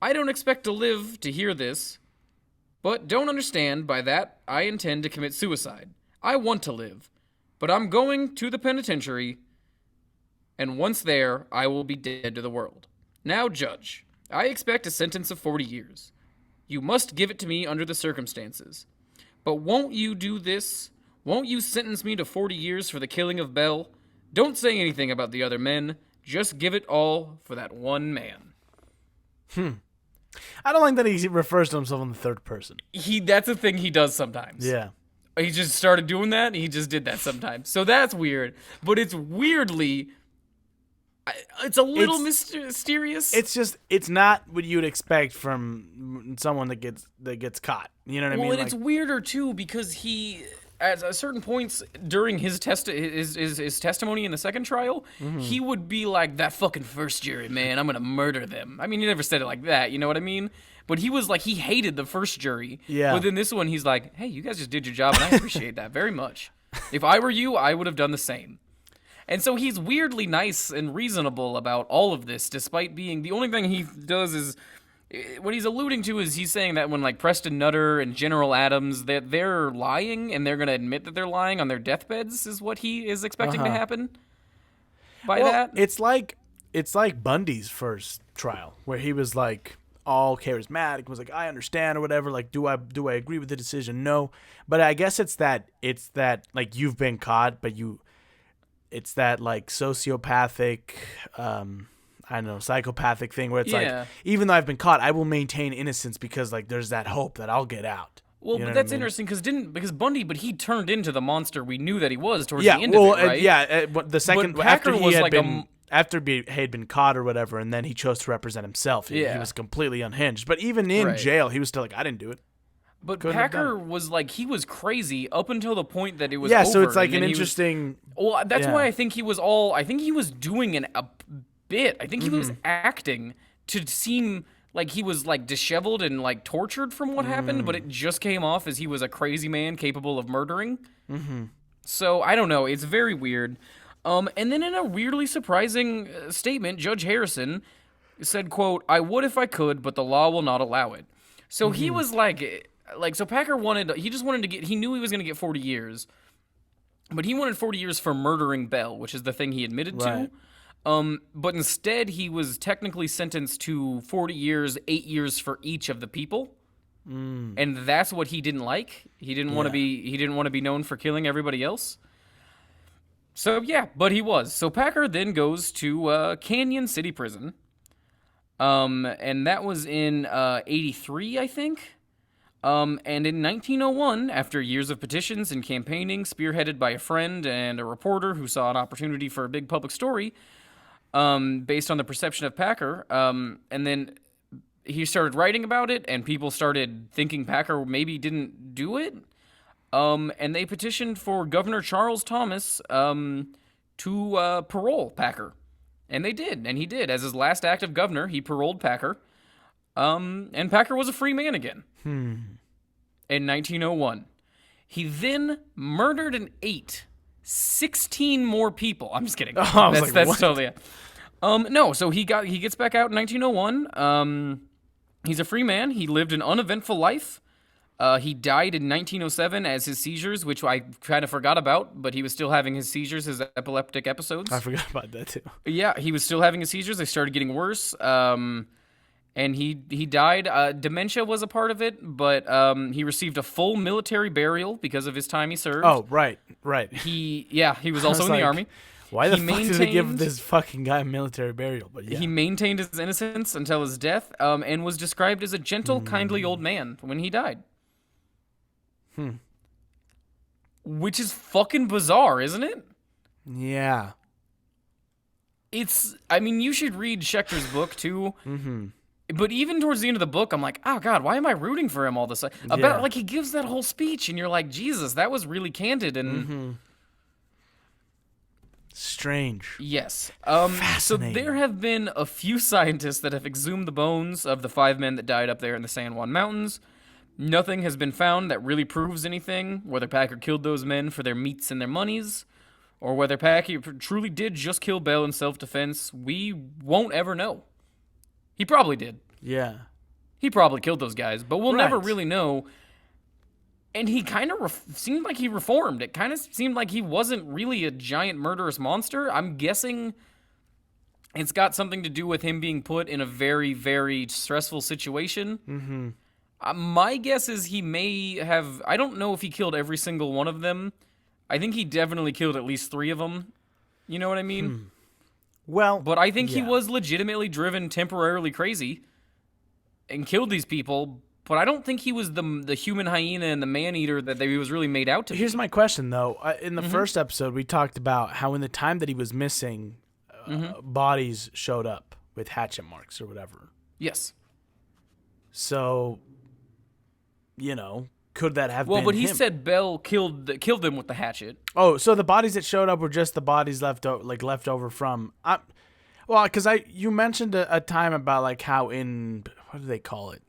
I don't expect to live to hear this, but don't understand by that I intend to commit suicide. I want to live, but I'm going to the penitentiary, and once there, I will be dead to the world. Now, Judge, I expect a sentence of 40 years. You must give it to me under the circumstances. But won't you do this? Won't you sentence me to 40 years for the killing of Bell? Don't say anything about the other men. Just give it all for that one man. I don't like that he refers to himself in the third person. That's a thing he does sometimes. Yeah. He just started doing that. He just did that sometimes. So that's weird. But it's weirdly... It's a little mysterious. It's not what you'd expect from someone that gets caught. You know what I mean? Well, and it's weirder too because he, at certain points during his testimony in the second trial, he would be like, "That fucking first jury, man, I'm gonna murder them." I mean, he never said it like that. You know what I mean? But he was like, he hated the first jury. Yeah. But then this one, he's like, "Hey, you guys just did your job, and I appreciate that very much. If I were you, I would have done the same." And so he's weirdly nice and reasonable about all of this, despite being... The only thing he does is... What he's alluding to is he's saying that when, like, Preston Nutter and General Adams, that they're lying, and they're going to admit that they're lying on their deathbeds, is what he is expecting to happen by that. It's like Bundy's first trial, where he was, like, all charismatic, was like, I understand, or whatever, like, do I agree with the decision? No. But I guess it's that, like, you've been caught, but it's that, like, sociopathic, I don't know, psychopathic thing where it's like, even though I've been caught, I will maintain innocence because, like, there's that hope that I'll get out. Well, but that's interesting because Bundy, but he turned into the monster we knew that he was towards the end of it, right? The second but Packer after was he had like been after he had been caught or whatever, and then he chose to represent himself. He was completely unhinged. But even in jail, he was still like, I didn't do it. But Packer was like, he was crazy up until the point that it was over. Yeah, so it's like an interesting... Well, that's why I think he was doing a bit. I think he was acting to seem like he was like disheveled and like tortured from what happened, but it just came off as he was a crazy man capable of murdering. So, I don't know. It's very weird. And then in a weirdly surprising statement, Judge Harrison said, quote, "I would if I could, but the law will not allow it." So he was like, so Packer he knew he was going to get 40 years, but he wanted 40 years for murdering Bell, which is the thing he admitted to. But instead, he was technically sentenced to 40 years, 8 years for each of the people. And that's what he didn't like. He didn't want to be known for killing everybody else. So yeah, but he was. So Packer then goes to Canyon City Prison. And that was in 83, I think. And in 1901, after years of petitions and campaigning, spearheaded by a friend and a reporter who saw an opportunity for a big public story, based on the perception of Packer, and then he started writing about it, and people started thinking Packer maybe didn't do it, and they petitioned for Governor Charles Thomas to parole Packer. And they did, and he did. As his last act of governor, he paroled Packer, and Packer was a free man again. In 1901. He then murdered and ate 16 more people. I'm just kidding. That's totally it. No, so he gets back out in 1901. He's a free man. He lived an uneventful life. He died in 1907 as his seizures, which I kind of forgot about, but he was still having his seizures, his epileptic episodes. I forgot about that too. Yeah, he was still having his seizures. They started getting worse. And he died. Dementia was a part of it, but he received a full military burial because of his time he served. Oh, right. He was also in the Army. Why the fuck did they give this fucking guy a military burial? But yeah. He maintained his innocence until his death, and was described as a gentle, kindly old man when he died. Which is fucking bizarre, isn't it? Yeah. I mean, you should read Schechter's book, too. Mm-hmm. But even towards the end of the book, I'm like, oh, God, why am I rooting for him all this time? Like, he gives that whole speech, and you're like, Jesus, that was really candid. And Strange. Yes. So Fascinating. there have been a few scientists that have exhumed the bones of the 5 men that died up there in the San Juan Mountains. Nothing has been found that really proves anything, whether Packer killed those men for their meats and their monies, or whether Packer truly did just kill Bell in self-defense. We won't ever know. He probably did. Yeah. He probably killed those guys, but we'll never Right. really know. And he kind of seemed like he reformed. It kind of seemed like he wasn't really a giant murderous monster. I'm guessing it's got something to do with him being put in a very, very stressful situation. Mm-hmm. My guess is he may have... I don't know if he killed every single one of them. I think he definitely killed at least 3 of them. You know what I mean? Well, But I think he yeah. was legitimately driven temporarily crazy and killed these people. But I don't think he was the human hyena and the man-eater that he was really made out to be. Here's my question, though. In the first episode, we talked about how in the time that he was missing, bodies showed up with hatchet marks or whatever. Yes. So, could that have been Well, but he him? said Bell killed them with the hatchet. Oh, so the bodies that showed up were just the bodies left over from... because you mentioned a time about, like, how in... What do they call it?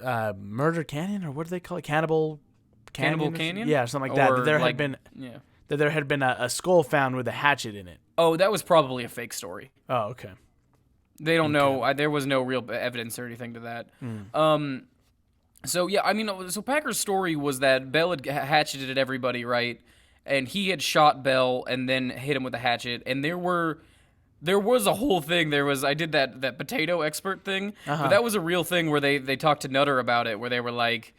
Murder Canyon, or what do they call it? Cannibal Canyon? Yeah, something like that. Or, That there like, had been Yeah. that there had been a skull found with a hatchet in it. Oh, that was probably a fake story. Oh, okay. They don't know. There was no real evidence or anything to that. So, yeah, I mean, so Packer's story was that Bell had hatcheted everybody, right? And he had shot Bell and then hit him with a hatchet. And there was a whole thing. I did that potato expert thing. But that was a real thing where they talked to Nutter about it, where they were like,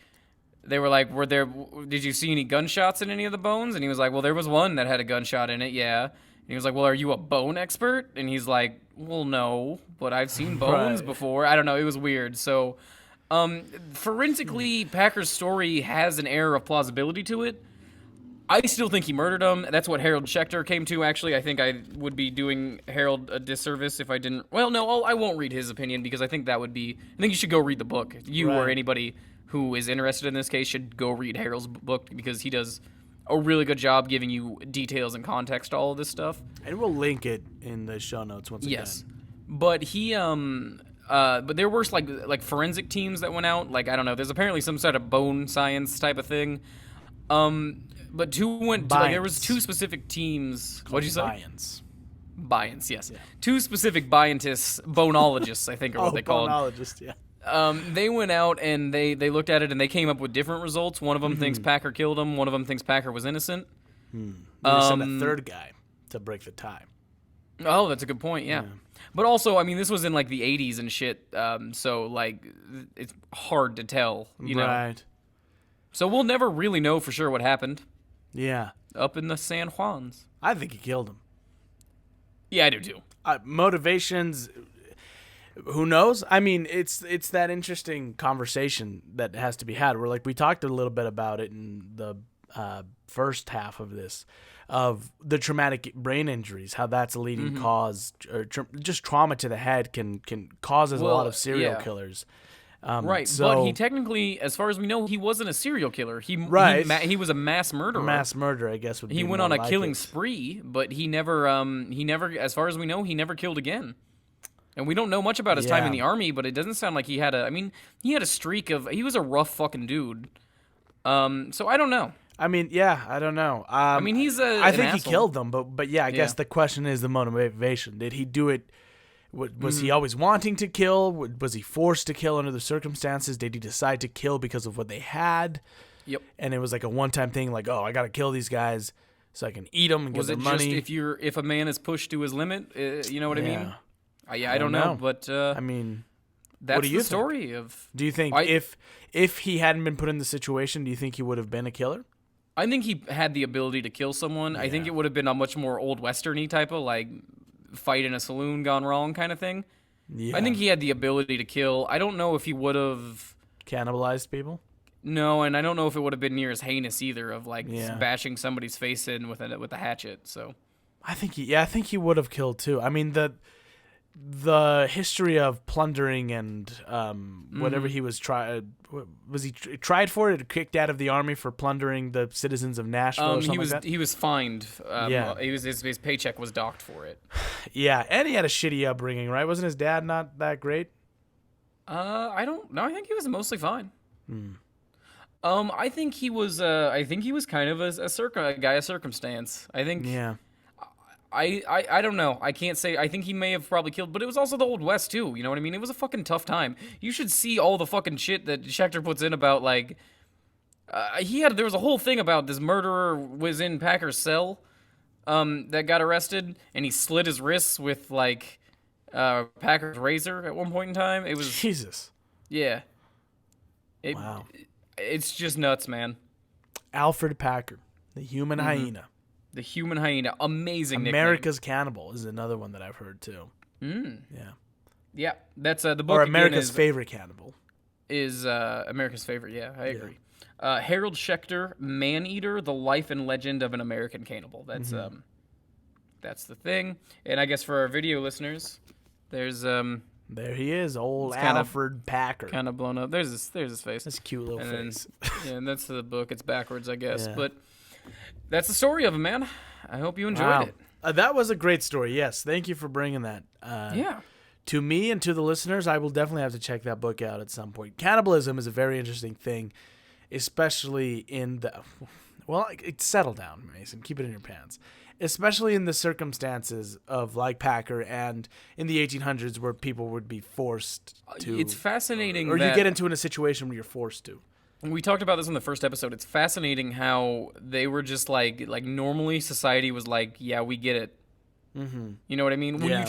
did you see any gunshots in any of the bones? And he was like, well, there was one that had a gunshot in it, yeah. And he was like, well, are you a bone expert? And he's like, well, no, but I've seen bones Right. before. I don't know. It was weird. So, forensically, Packer's story has an air of plausibility to it. I still think he murdered him. That's what Harold Schechter came to, actually. I think I would be doing Harold a disservice if I didn't... Well, no, I won't read his opinion because I think that would be... I think you should go read the book. You or Right. anybody who is interested in this case should go read Harold's book because he does a really good job giving you details and context to all of this stuff. And we'll link it in the show notes once Yes. again. But he, but there were like forensic teams that went out. Like, I don't know, there's apparently some sort of bone science type of thing. But there was 2 specific teams. What'd you say? Bions, yes. Yeah. 2 specific bonologists, I think are what they called. Bonologist, yeah. They went out and they looked at it and they came up with different results. One of them thinks Packer killed him. One of them thinks Packer was innocent. They sent a third guy to break the tie. Oh, that's a good point, yeah. But also, I mean, this was in, like, the 80s and shit, so, like, it's hard to tell, you know? Right. So we'll never really know for sure what happened Yeah. up in the San Juans. I think he killed him. Yeah, I do, too. Motivations, who knows? I mean, it's that interesting conversation that has to be had. Where, like, we talked a little bit about it in the first half of this, of the traumatic brain injuries, how that's a leading cause, or just trauma to the head can causes a lot of serial killers. Right, so, but he technically, as far as we know, he wasn't a serial killer. He was a mass murderer. Mass murder, I guess, would be He went more on a like killing it. spree, but he never, as far as we know, he never killed again. And we don't know much about his time in the army, but it doesn't sound like he had a streak of, he was a rough fucking dude. So I don't know. I mean, yeah, I don't know. I mean, he's I think an he asshole. killed them, but yeah, I guess the question is the motivation. Did he do it? Was he always wanting to kill? Was he forced to kill under the circumstances? Did he decide to kill because of what they had? Yep. And it was like a one-time thing, like, oh, I got to kill these guys so I can eat them and Was get it their money. just if a man is pushed to his limit? You know what I mean? Yeah. I don't know, but I mean, that's what do you the think? story of. Do you think if he hadn't been put in the situation, do you think he would have been a killer? I think he had the ability to kill someone. I think it would have been a much more old westerny type of, like, fight in a saloon gone wrong kind of thing. Yeah. I think he had the ability to kill. I don't know if he would have. Cannibalized people? No, and I don't know if it would have been near as heinous either, of like Yeah. bashing somebody's face in with a hatchet. So I think he would have killed too. I mean the history of plundering and whatever he was tried for it, kicked out of the army for plundering the citizens of Nashville or something like that? He was fined. Yeah. His paycheck was docked for it. Yeah, and he had a shitty upbringing, right? Wasn't his dad not that great? I don't know. I think he was mostly fine. I think he was kind of a guy of circumstance. I think. Yeah. I don't know. I can't say. I think he may have probably killed, but it was also the Old West too. You know what I mean? It was a fucking tough time. You should see all the fucking shit that Schechter puts in about like. There was a whole thing about this murderer was in Packer's cell, that got arrested, and he slit his wrists with like, Packer's razor at one point in time. It was Jesus. Yeah. Wow. It's just nuts, man. Alfred Packer, the human hyena. The human hyena, amazing. America's Cannibal is another one that I've heard too. Yeah, that's the book. Or again America's favorite cannibal. Is America's favorite. Yeah, I agree. Harold Schechter, Man-Eater: The Life and Legend of an American Cannibal. That's the thing. And I guess for our video listeners, there's there he is, old Alfred Packer. Kind of blown up. There's his face. This cute little face. And that's the book. It's backwards, I guess. Yeah. But that's the story of him, man. I hope you enjoyed it. That was a great story. Yes, thank you for bringing that. To me and to the listeners, I will definitely have to check that book out at some point. Cannibalism is a very interesting thing, especially in the... Well, settle down, Mason. Keep it in your pants. Especially in the circumstances of like Packer and in the 1800s where people would be forced to... It's fascinating Or you get into a situation where you're forced to. We talked about this in the first episode. It's fascinating how they were just like normally society was like, yeah, we get it. Mm-hmm. You know what I mean? When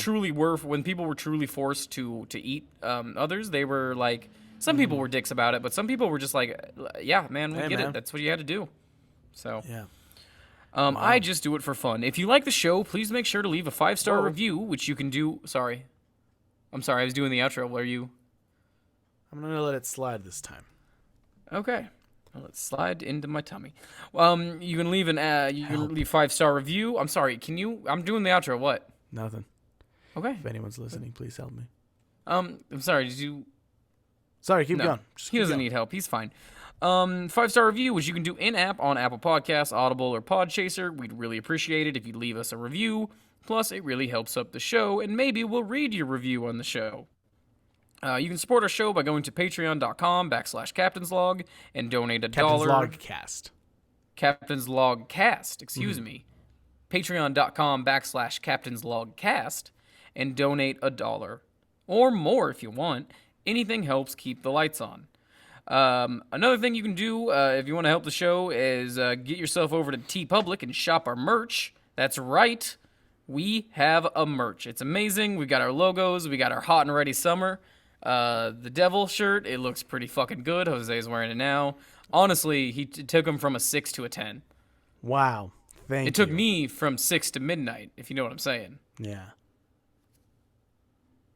people were truly forced to eat others, they were like, some people were dicks about it, but some people were just like, yeah, man, we get it. That's what you had to do. So, yeah. I just do it for fun. If you like the show, please make sure to leave a 5-star review, which you can do. Sorry. I'm sorry. I was doing the outro. Were you? I'm going to let it slide this time. Okay. Well, let's slide into my tummy. You can leave you can leave 5-star review. I'm sorry. I'm doing the outro. What? Nothing. Okay. If anyone's listening, please help me. I'm sorry. Did you? Sorry. Keep going. He doesn't need help. He's fine. 5-star review, which you can do in-app on Apple Podcasts, Audible, or Podchaser. We'd really appreciate it if you'd leave us a review. Plus, it really helps up the show, and maybe we'll read your review on the show. You can support our show by going to patreon.com/captainslog and donate $1. Captain's Logcast. Captain's Logcast, excuse me. Patreon.com/captainslogcast and donate $1. Or more if you want. Anything helps keep the lights on. Another thing you can do if you want to help the show is get yourself over to Teepublic and shop our merch. That's right. We have a merch. It's amazing. We got our logos. We got our hot and ready summer. The devil shirt, it looks pretty fucking good. Jose's wearing it now. Honestly, he took him from a 6 to a 10. Wow. Thank you. It took me from 6 to midnight, if you know what I'm saying. Yeah.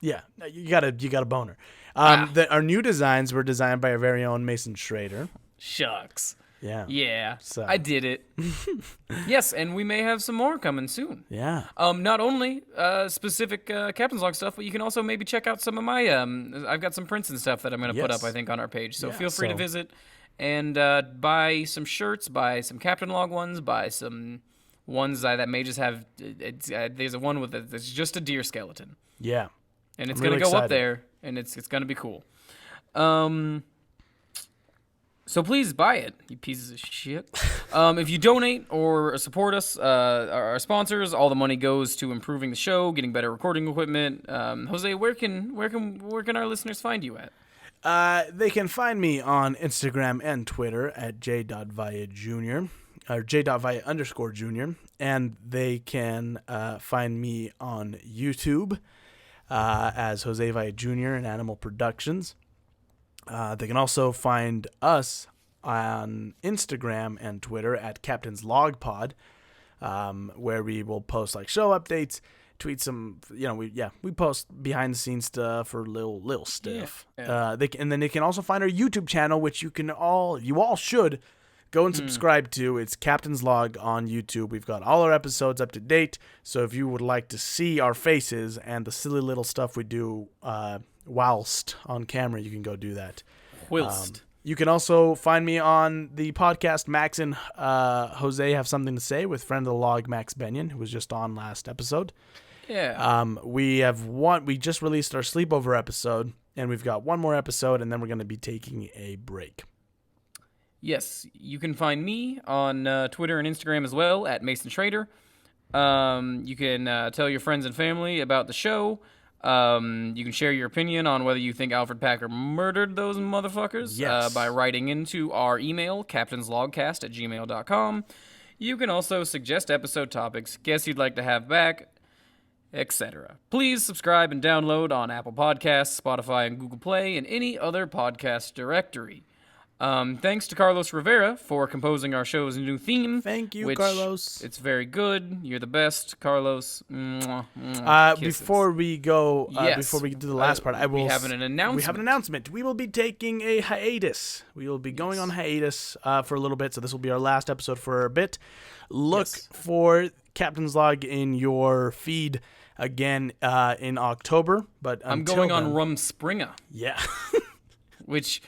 Yeah, you got a boner. Our new designs were designed by our very own Mason Schrader. Shucks. Yeah. Yeah. So. I did it. Yes, and we may have some more coming soon. Yeah. Not only specific Captain's Log stuff, but you can also maybe check out some of my I've got some prints and stuff that I'm going to put up, I think, on our page. So feel free to visit and buy some shirts, buy some Captain Log ones, buy some ones that may just have there's a one with it's just a deer skeleton. Yeah. And it's going to go up there, and it's going to be cool. So please buy it, you pieces of shit. If you donate or support us, our sponsors, all the money goes to improving the show, getting better recording equipment. Jose, where can our listeners find you at? They can find me on Instagram and Twitter at j.via_jr. Or j.via_jr. And they can find me on YouTube as Jose Via Jr. and Animal Productions. They can also find us on Instagram and Twitter at Captain's Log Pod, where we will post like show updates, tweet some, we post behind the scenes stuff or little stuff. Yeah. And then they can also find our YouTube channel, which you all should go and subscribe to. It's Captain's Log on YouTube. We've got all our episodes up to date. So if you would like to see our faces and the silly little stuff we do whilst on camera, you can go do that. Whilst. You can also find me on the podcast Max and Jose Have Something to Say with friend of the log Max Benyon, who was just on last episode. Yeah. We just released our sleepover episode, and we've got one more episode, and then we're going to be taking a break. Yes, you can find me on Twitter and Instagram as well at Mason Schrader. You can tell your friends and family about the show. You can share your opinion on whether you think Alfred Packer murdered those motherfuckers by writing into our email, captainslogcast@gmail.com. You can also suggest episode topics, guests you'd like to have back, etc. Please subscribe and download on Apple Podcasts, Spotify, and Google Play, and any other podcast directory. Thanks to Carlos Rivera for composing our show's new theme. Thank you, Carlos. It's very good. You're the best, Carlos. Mwah, mwah, before we go, yes. before we do the last part, we have an announcement. We have an announcement. We will be taking a hiatus. We will be going on hiatus for a little bit, so this will be our last episode for a bit. Look for Captain's Log in your feed again in October. But I'm going on Rumspringa. Yeah. Which,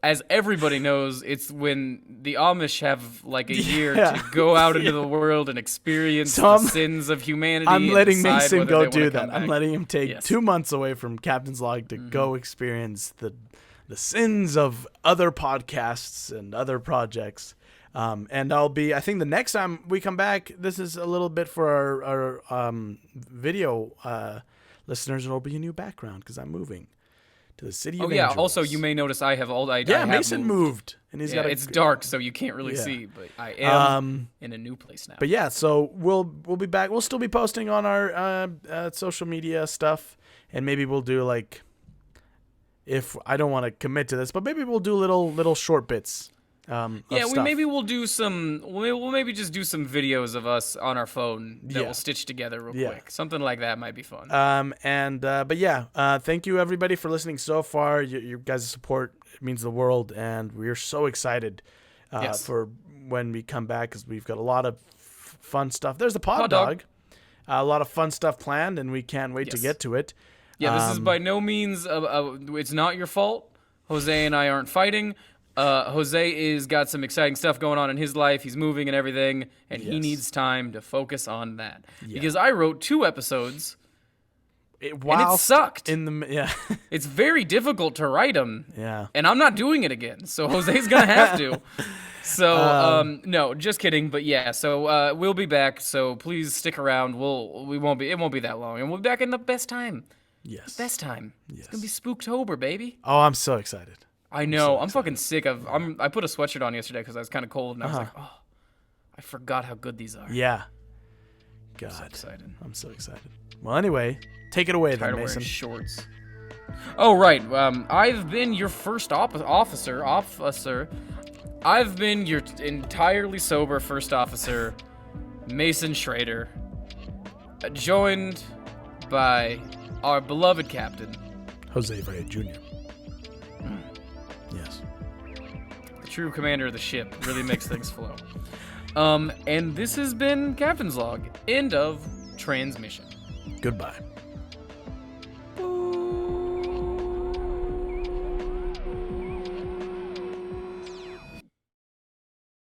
as everybody knows, it's when the Amish have like a year to go out into the world and experience the sins of humanity. I'm letting and Mason go do that. I'm letting him take 2 months away from Captain's Log to go experience the sins of other podcasts and other projects. And I think the next time we come back, this is a little bit for our video listeners. It'll be a new background because I'm moving to the city of Angels. Also, you may notice I have all. Mason moved, and he's got. It's dark, so you can't really see, but I am in a new place now. But yeah, so we'll be back. We'll still be posting on our social media stuff, and maybe we'll do like. If I don't want to commit to this, but maybe we'll do little short bits. We'll do some. We'll maybe just do some videos of us on our phone that we'll stitch together real quick. Something like that might be fun. Thank you everybody for listening so far. Your guys' support means the world, and we're so excited for when we come back because we've got a lot of fun stuff. There's the pod dog. A lot of fun stuff planned, and we can't wait to get to it. Yeah, this is by no means. It's not your fault. Jose and I aren't fighting. Jose is got some exciting stuff going on in his life. He's moving and everything, and he needs time to focus on that. Yeah. Because I wrote 2 episodes, and it sucked. It's very difficult to write them. Yeah. And I'm not doing it again, so Jose's gonna have to. So no, just kidding. But yeah, so we'll be back. So please stick around. It won't be that long, and we'll be back in the best time. Yes. The best time. Yes. It's gonna be Spooktober, baby. Oh, I'm so excited. I know. I'm fucking sick of. I put a sweatshirt on yesterday because I was kind of cold, and I was like, oh, I forgot how good these are. Yeah. God. I'm so excited. I'm so excited. Well, anyway, take it away then, Mason. Shorts. Oh right. I've been your first officer. I've been your entirely sober first officer, Mason Schrader, joined by our beloved captain, Jose Vaya Jr. Yes. The true commander of the ship. Really makes things flow. And this has been Captain's Log. End of transmission. Goodbye.